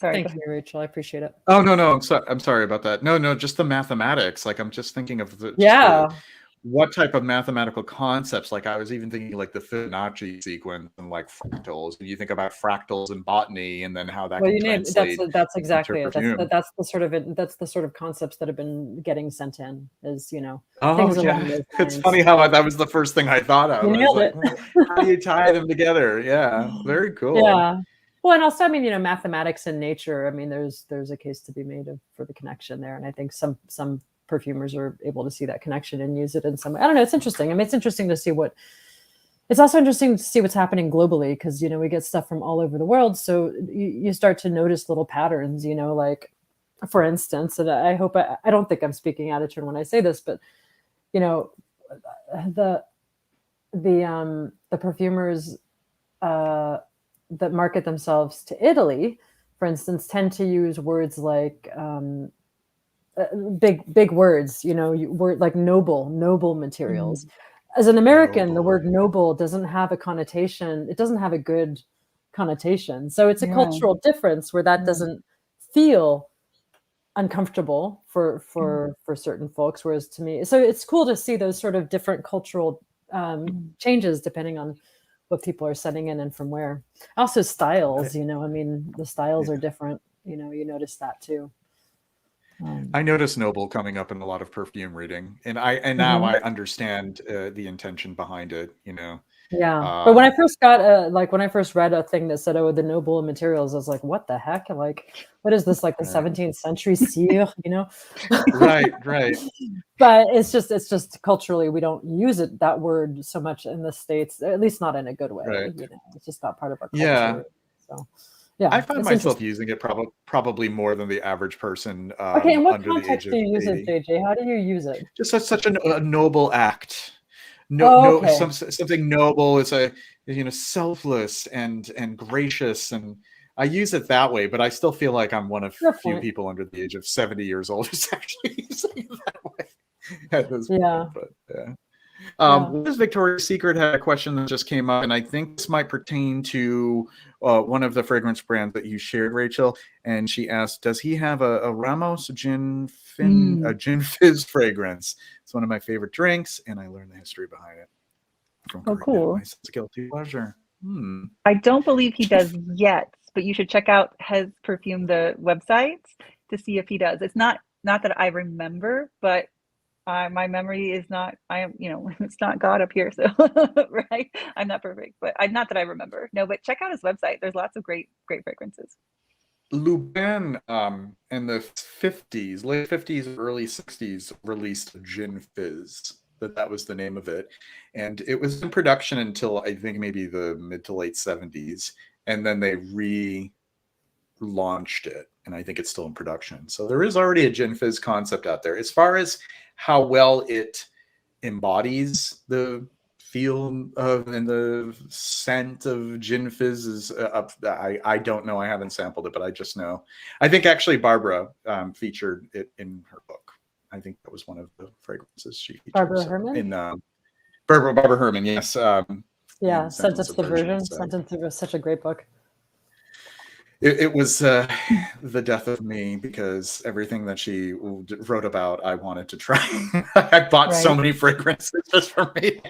Sorry, go Thank ahead. you, Rachel. I appreciate it. Oh no, I'm sorry about that. No, just the mathematics. Like I'm just thinking of Yeah. what type of mathematical concepts. Like I was even thinking like the Fibonacci sequence and like fractals. And you think about fractals in botany, and then how that Well, can you named translate that's into exactly it. perfume. That's the sort of concepts that have been getting sent in, is, you know, Oh things along yeah, those it's lines. funny how that was the first thing I thought of. You I was nailed like, it. how do you tie them together? Yeah, very cool. Yeah. Well, and also, I mean, you know, mathematics and nature. I mean, there's a case to be made for the connection there, and I think some perfumers are able to see that connection and use it in some way. I don't know. It's interesting. I mean, it's interesting to see what. It's also interesting to see what's happening globally, because, you know, we get stuff from all over the world, so you start to notice little patterns. You know, like, for instance, and I hope I don't think I'm speaking out of turn when I say this, but, you know, the perfumers that market themselves to Italy, for instance, tend to use words like big words, you know, word like noble materials. As an American, the word noble doesn't have a connotation. It doesn't have a good connotation. So it's a cultural difference where that doesn't feel uncomfortable for certain folks, whereas to me, so it's cool to see those sort of different cultural changes depending on what people are sending in and from where. Also styles, you know, I mean, the styles are different, you know, you notice that too. I notice noble coming up in a lot of perfume reading, and now I understand the intention behind it, you know. Yeah, but when I first got when I first read a thing that said, "Oh, the noble materials," I was like, "What the heck? Like, what is this? Like the 17th century cire?" You know? Right. But it's just culturally we don't use that word so much in the States, at least not in a good way. Right. You know, it's just not part of our culture. Yeah. So, yeah, I find myself using it probably more than the average person. Okay, in what under the age context of do you use 80. it, JJ? How do you use it? Just such a noble act. Okay. Something noble is selfless and gracious, and I use it that way. But I still feel like I'm one of few people under the age of 70 years old who's actually using it that way at this point. But yeah. What does Victoria's Secret had a question that just came up, and I think this might pertain to one of the fragrance brands that you shared, Rachel. And she asked, "Does he have a Ramos gin fizz fragrance? It's one of my favorite drinks, and I learned the history behind it from cool. My guilty pleasure." I don't believe he does yet, but you should check out his perfume, the website, to see if he does. It's not that I remember, but my memory is not, it's not God up here. So, right. I'm not perfect, but not that I remember. No, but check out his website. There's lots of great fragrances. Lubin in the 50s, late 50s, early 60s, released Gin Fizz. That was the name of it. And it was in production until I think maybe the mid to late 70s. And then they relaunched it. And I think it's still in production. So there is already a Gin Fizz concept out there. As far as how well it embodies the feel of and the scent of Gin Fizz is I don't know. I haven't sampled it, but I just know. I think actually Barbara featured it in her book. I think that was one of the fragrances she featured. Barbara Herman? In Barbara Herman, yes. Yeah, Sentence Diversion. Sentence was such a great book. It was the death of me, because everything that she wrote about, I wanted to try. I bought so many fragrances just for me.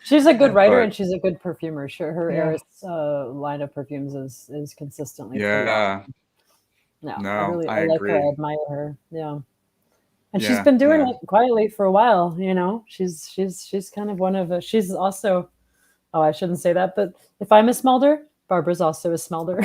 She's a good writer and she's a good perfumer. Sure, her Eris line of perfumes is consistently. Yeah. I like agree. her. I admire her. Yeah, and she's been doing it quietly for a while. You know, she's kind of one of. She's also. Oh, I shouldn't say that, but if I'm a smelter, Barbara's also a smelter.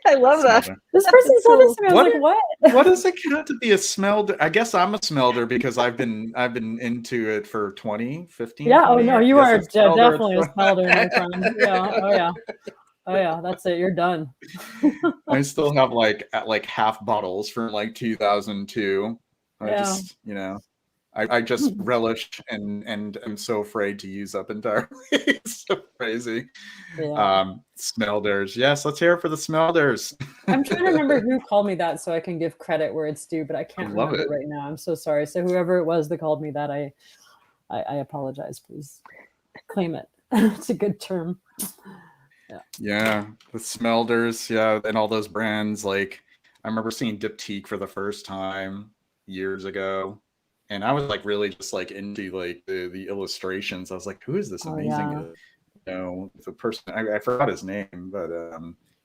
I love that. This person said this to me. I was like, "What? What does it count to be a smelter?" I guess I'm a smelter because I've been into it for 15. Yeah. Oh no, you are definitely a smelter, my friend. Yeah. Oh yeah. That's it. You're done. I still have like half bottles from like 2002. I Yeah. just, I just relish and am so afraid to use up entirely. It's so crazy. Yeah. Smelders. Yes, let's hear it for the Smelders. I'm trying to remember who called me that so I can give credit where it's due, but I I can't love remember it. right now. I'm so sorry. So whoever it was that called me that, I apologize. Please claim it. It's a good term. Yeah, the Smelders, yeah, and all those brands. Like, I remember seeing Diptyque for the first time years ago, and I was like really just like into like the illustrations. I was like, who is this Oh amazing, yeah. the person? I forgot his name, but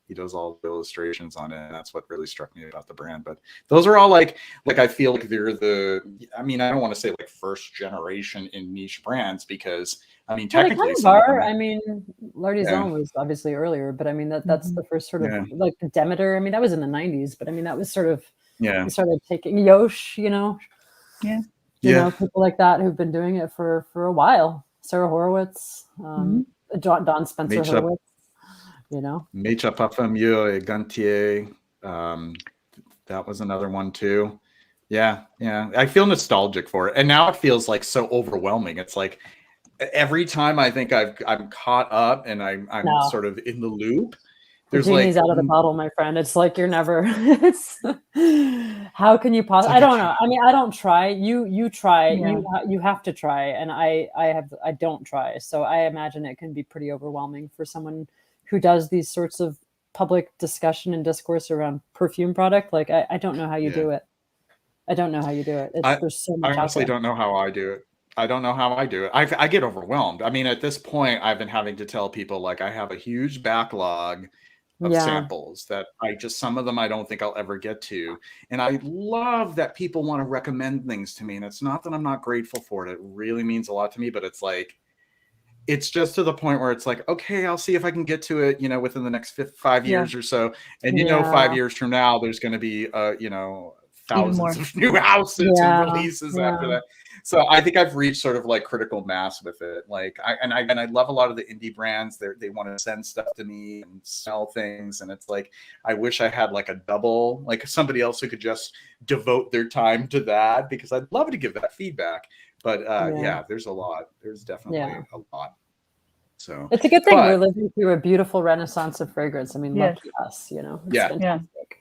he does all the illustrations on it, and that's what really struck me about the brand. But those are all like I feel like they're the. I mean, I don't want to say like first generation in niche brands because I mean Well, they kind technically of some of them. are. I mean, Yeah, L'Artisan was obviously earlier, but I mean that's the first sort of yeah, like Demeter. I mean, that was in the 90s, but I mean that was sort of yeah, we started taking Yosh, Yeah. yeah. people like that who've been doing it for a while. Sarah Horowitz, Don Spencer Mecha, Horowitz, Mecha Parfumeur et Gantier. Um, that was another one too. Yeah, yeah. I feel nostalgic for it, and now it feels like so overwhelming. It's like every time I think I'm caught up and I'm No, sort of in the loop. the There's genie's like out of the bottle, my friend. It's like you're never. It's how can you possibly? I don't know. I mean, I don't try. You try. Yeah. You have to try, and I don't try. So I imagine it can be pretty overwhelming for someone who does these sorts of public discussion and discourse around perfume product. Like I don't know how you do it. I don't know how you do it. There's so much I out honestly there. don't know how I do it. I don't know how I do it. I get overwhelmed. I mean, at this point, I've been having to tell people like I have a huge backlog of Yeah. samples that some of them I don't think I'll ever get to. And I love that people want to recommend things to me. And it's not that I'm not grateful for it. It really means a lot to me, but it's like, it's just to the point where it's like, okay, I'll see if I can get to it, within the next 5 Yeah. years or so. And, Yeah. 5 years from now, there's going to be, Even more. thousands of new houses and Yeah. releases Yeah. after that. So I think I've reached sort of like critical mass with it. Like I love a lot of the indie brands. They want to send stuff to me and sell things, and it's like I wish I had like a double, like somebody else who could just devote their time to that because I'd love to give that feedback. But yeah, there's a lot. There's definitely a lot. So it's a good thing we're living through a beautiful renaissance of fragrance. I mean, Yes. lucky us, It's Yeah. fantastic.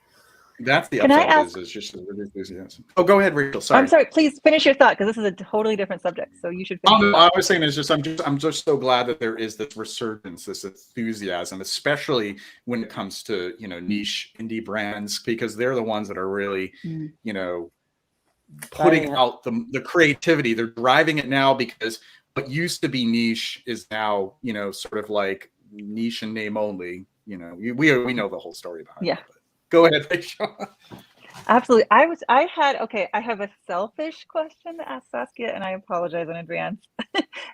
That's the Can I upside ask- is just the enthusiasm. Oh, go ahead, Rachel. Sorry. I'm sorry. Please finish your thought because this is a totally different subject. So you should. Finish your I thought. was saying is just I'm just so glad that there is this resurgence, this enthusiasm, especially when it comes to niche indie brands because they're the ones that are really putting out the creativity. They're driving it now because what used to be niche is now sort of like niche and name only. We know the whole story behind it. But go ahead, Rachel. Absolutely. I have a selfish question to ask Saskia, and I apologize in advance.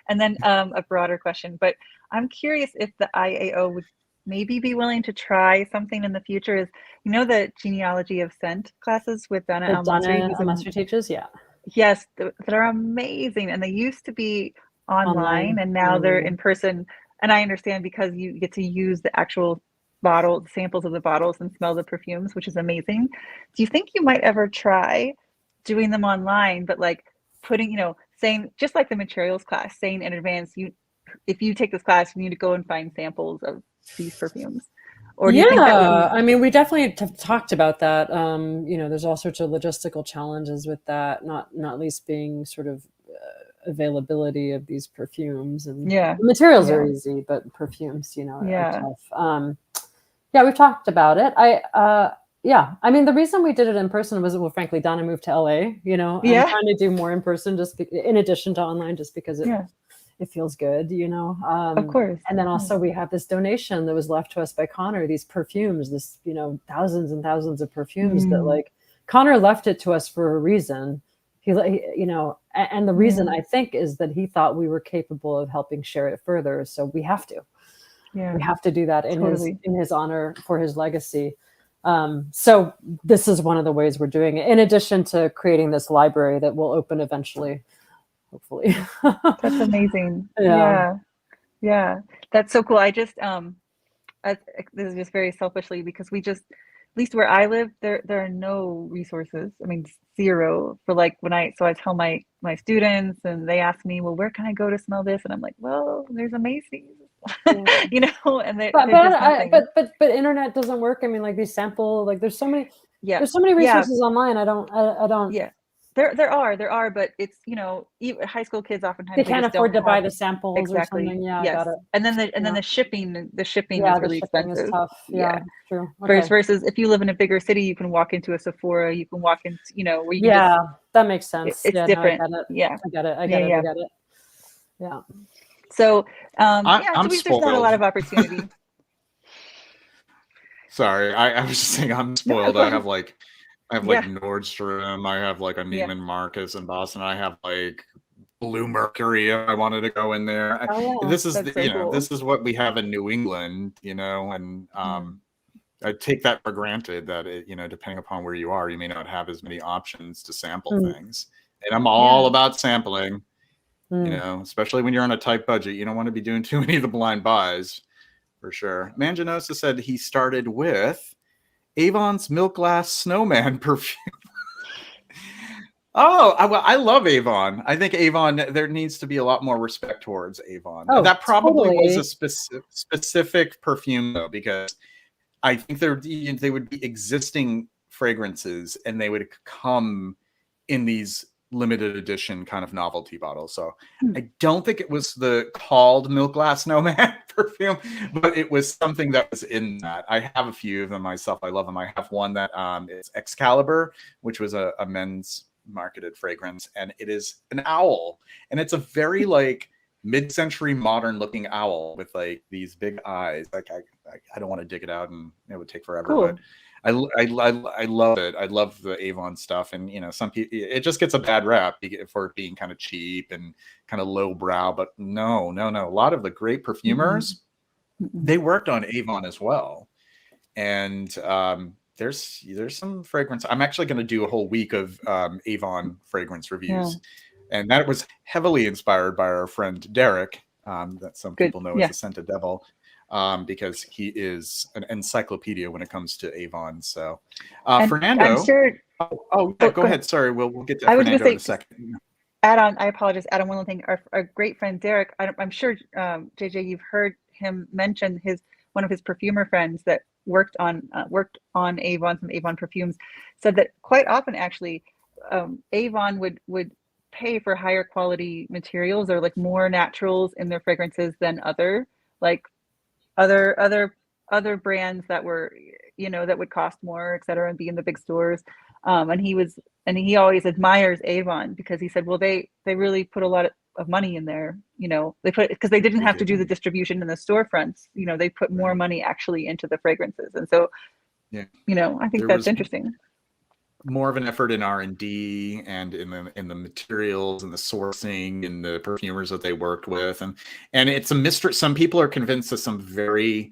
And then a broader question. But I'm curious if the IAO would maybe be willing to try something in the future. Is the genealogy of scent classes with Donna Al-Masri teaches? Yeah. Yes, that are amazing, and they used to be online. And now they're in person. And I understand because you get to use the actual samples of the bottles and smell the perfumes, which is amazing. Do you think you might ever try doing them online, but like putting, saying just like the materials class, saying in advance, if you take this class, you need to go and find samples of these perfumes? Or do you think that would be... I mean, we definitely have talked about that. There's all sorts of logistical challenges with that, not least being sort of availability of these perfumes, and the materials are easy, but perfumes, are tough. Yeah, we've talked about it. I mean, the reason we did it in person was, well, frankly, Donna moved to LA, I'm trying to do more in person in addition to online, just because it feels good, Of course. And then also we have this donation that was left to us by Connor, these perfumes, this, thousands and thousands of perfumes that like Connor left it to us for a reason. He and the reason I think is that he thought we were capable of helping share it further. So we have to. Yeah. We have to do that in his honor, for his legacy. So this is one of the ways we're doing it, in addition to creating this library that will open eventually, hopefully. That's amazing. Yeah. That's so cool. I just this is just very selfishly because we least where I live, there are no resources. I mean, zero for like so I tell my students and they ask me, well, where can I go to smell this? And I'm like, well, there's a Macy's, you know, and there's nothing. But internet doesn't work. I mean, like these sample, like there's so many Yeah. resources online. I don't. Yeah. There are, but it's, you know, even high school kids oftentimes They can't just afford to don't buy have the samples exactly. or something. Yeah, Yes. I got it. And then the shipping is the really shipping expensive. is tough. Yeah, true. Versus if you live in a bigger city, you can walk into a Sephora, you can walk into, you know, where you that makes sense. It's different. No, I get it. I get it. Yeah. So I'm there's not a lot of opportunity. Sorry, I was just saying I'm spoiled. I have like Nordstrom, I have like a Neiman Marcus in Boston, I have like Blue Mercury if I wanted to go in there. This is cool. This is what we have in New England, you know, and I take that for granted that it, you know, depending upon where you are, you may not have as many options to sample things. And I'm all about sampling, you know, especially when you're on a tight budget. You don't want to be doing too many of the blind buys, for sure. Manginosa said he started with Avon's Milk Glass Snowman perfume. I love Avon. I think Avon, there needs to be a lot more respect towards Avon. That probably was a specific perfume, though, because I think they would be existing fragrances and they would come in these limited edition kind of novelty bottles. So I don't think it was called Milk Glass Snowman perfume, but it was something that was in that. I have a few of them myself. I love them. I have one that is Excalibur, which was a men's marketed fragrance, and it is an owl, and it's a very like mid-century modern looking owl with like these big eyes. Like I don't want to dig it out, and it would take forever. Cool. But I love it. I love the Avon stuff, and you know, some people, it just gets a bad rap for being kind of cheap and kind of low brow. But no. A lot of the great perfumers, they worked on Avon as well, and there's some fragrance. I'm actually going to do a whole week of Avon fragrance reviews, and that was heavily inspired by our friend Derek, that some people know as the Scented Devil. Because he is an encyclopedia when it comes to Avon. So, Fernando. I'm sure. Go ahead. Sorry, we'll get to Fernando in a second. Add on. I apologize. Add on one thing. Our great friend Derek. I'm sure, JJ, you've heard him mention one of his perfumer friends that worked on Avon, some Avon perfumes, said that quite often actually, Avon would pay for higher quality materials or like more naturals in their fragrances than other brands that were, you know, that would cost more, et cetera, and be in the big stores. And he always admires Avon because he said, well, they really put a lot of money in there, you know, because they didn't have to do the distribution in the storefronts, you know, they put more money actually into the fragrances. And so, you know, I think that's interesting. More of an effort in R&D and in the materials and the sourcing and the perfumers that they worked with, and it's a mystery. Some people are convinced that some very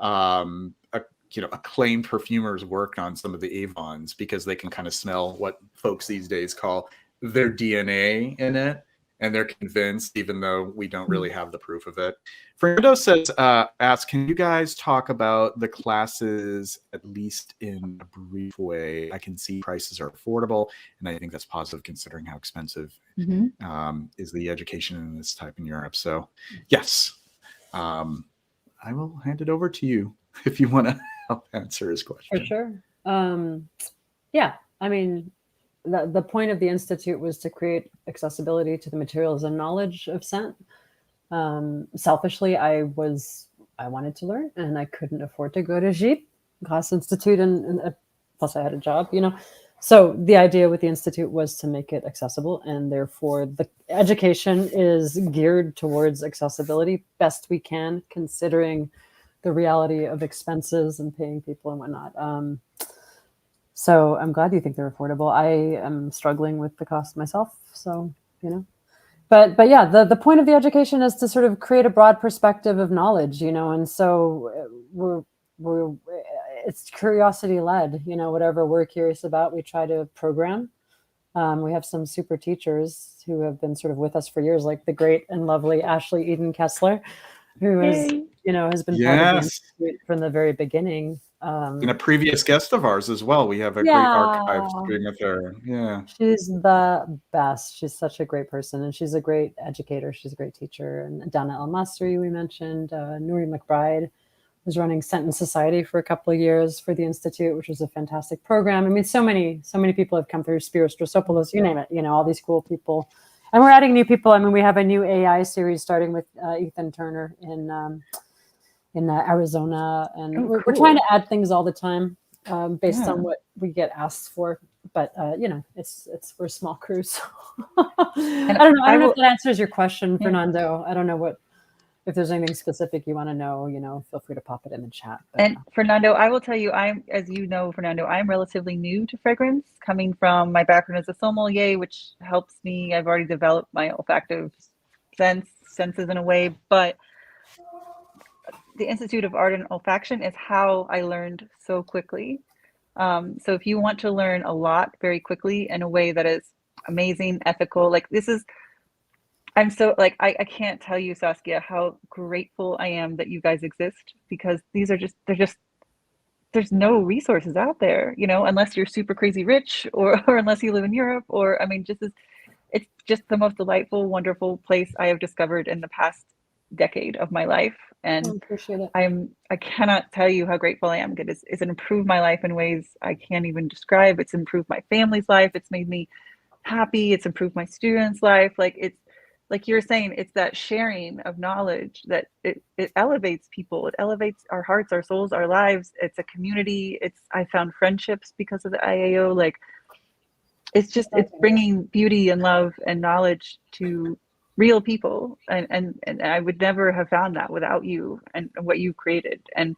acclaimed perfumers worked on some of the Avons because they can kind of smell what folks these days call their DNA in it, and they're convinced, even though we don't really have the proof of it. Fernando says, asks, can you guys talk about the classes at least in a brief way? I can see prices are affordable, and I think that's positive considering how expensive is the education in this type in Europe. So yes, I will hand it over to you if you want to help answer his question. For sure. Yeah, I mean, the point of the Institute was to create accessibility to the materials and knowledge of scent. Selfishly, I wanted to learn, and I couldn't afford to go to GIP, Class Institute, and plus I had a job, you know. So the idea with the Institute was to make it accessible, and therefore the education is geared towards accessibility best we can, considering the reality of expenses and paying people and whatnot. So I'm glad you think they're affordable. I am struggling with the cost myself, so, you know. But yeah, the point of the education is to sort of create a broad perspective of knowledge, you know, and so it's curiosity led, you know, whatever we're curious about, we try to program. We have some super teachers who have been sort of with us for years, like the great and lovely Ashley Eden Kessler, who is, you know, has been part of the Institute from the very beginning. And a previous guest of ours as well. We have a great archive stream with her. Yeah. She's the best. She's such a great person, and she's a great educator. She's a great teacher. And Donna El Masri, we mentioned, Nuri McBride was running Sentence Society for a couple of years for the Institute, which was a fantastic program. I mean, so many people have come through, Spiros Drosopoulos, you name it, all these cool people. And we're adding new people. I mean, we have a new AI series starting with Ethan Turner in Arizona, and we're trying to add things all the time based on what we get asked for. But it's we're a small crew, so I don't know if that answers your question, Fernando. I don't know if there's anything specific you want to know. Feel free to pop it in the chat. But, and Fernando, I will tell you, as you know, Fernando, I'm relatively new to fragrance, coming from my background as a sommelier, which helps me. I've already developed my olfactive senses in a way, but the Institute of Art and Olfaction is how I learned so quickly. So if you want to learn a lot very quickly in a way that is amazing, ethical, I'm so I can't tell you, Saskia, how grateful I am that you guys exist, because there's no resources out there, unless you're super crazy rich or unless you live in Europe, or it's just the most delightful, wonderful place I have discovered in the past decade of my life. And I appreciate it. I cannot tell you how grateful I am. It's improved my life in ways I can't even describe. It's improved my family's life. It's made me happy. It's improved my students' life. It's like you were saying, it's that sharing of knowledge that it elevates people. It elevates our hearts, our souls, our lives. It's a community. I found friendships because of the IAO. It's bringing beauty and love and knowledge to real people, and I would never have found that without you and what you created, and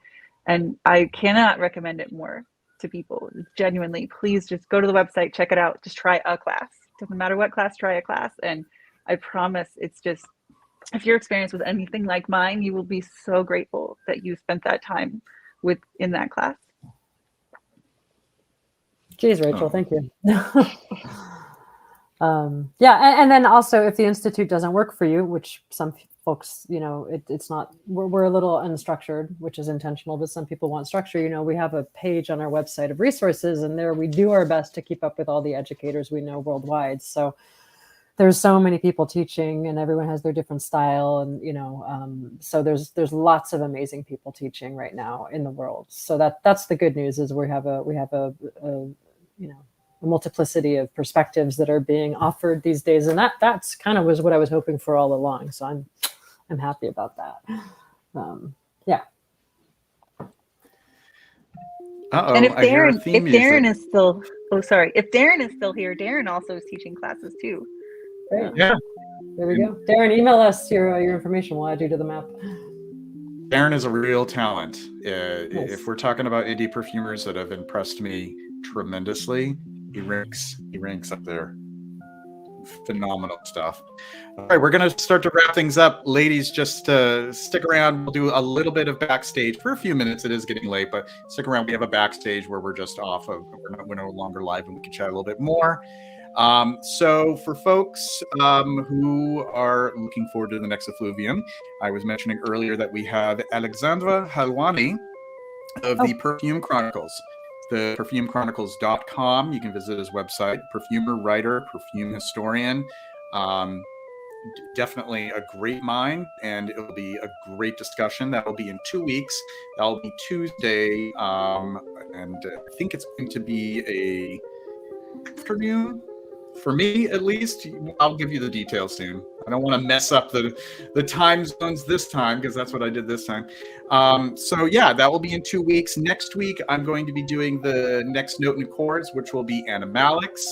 I cannot recommend it more to people. Genuinely, please just go to the website, check it out, just try a class. Doesn't matter what class, try a class, and I promise it's just, if your experience was anything like mine, you will be so grateful that you spent that time in that class. Geez, Rachel, thank you. And then also, if the Institute doesn't work for you, which some folks, it's not, we're a little unstructured, which is intentional, but some people want structure. We have a page on our website of resources, and there we do our best to keep up with all the educators we know worldwide. So there's so many people teaching, and everyone has their different style, and so there's lots of amazing people teaching right now in the world. So that's the good news, is we have a multiplicity of perspectives that are being offered these days, and that's kind of was what I was hoping for all along. So I'm happy about that. Yeah. And if Darren is still here, Darren also is teaching classes too. Great. Yeah. There we go. Darren, email us your information. We'll add you to the map. Darren is a real talent. Nice. If we're talking about indie perfumers that have impressed me tremendously, he ranks up there. Phenomenal stuff. All right, we're going to start to wrap things up. Ladies, just stick around. We'll do a little bit of backstage for a few minutes. It is getting late, but stick around. We have a backstage where we're just off of, we're no longer live, and we can chat a little bit more. So for folks who are looking forward to the next Effluvium, I was mentioning earlier that we have Alexandra Halwani of the Perfume Chronicles. The perfumechronicles.com. You can visit his website. Perfumer, writer, perfume historian. Definitely a great mind, and it'll be a great discussion. That'll be in 2 weeks. That'll be Tuesday, and I think it's going to be a afternoon. For me, at least. I'll give you the details soon. I don't want to mess up the time zones this time, because that's what I did this time. So yeah, that will be in 2 weeks. Next week, I'm going to be doing the next Note and Accords, which will be animalics.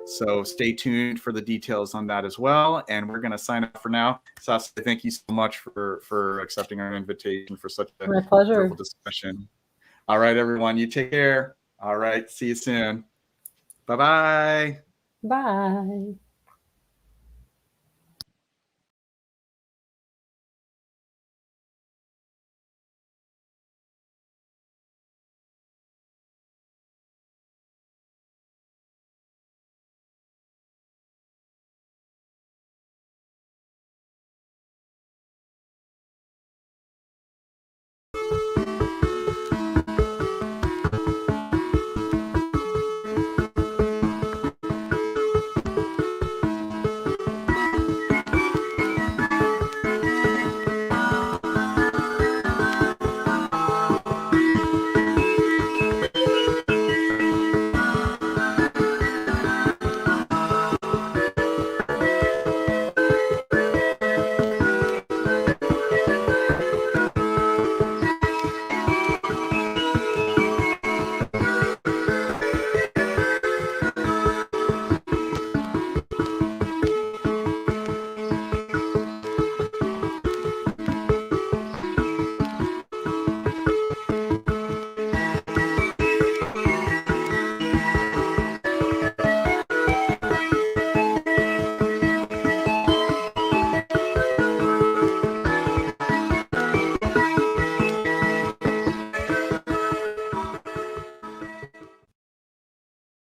So stay tuned for the details on that as well. And we're going to sign up for now. Saskia, thank you so much for accepting our invitation for such a wonderful discussion. All right, everyone, you take care. All right, see you soon. Bye-bye. Bye.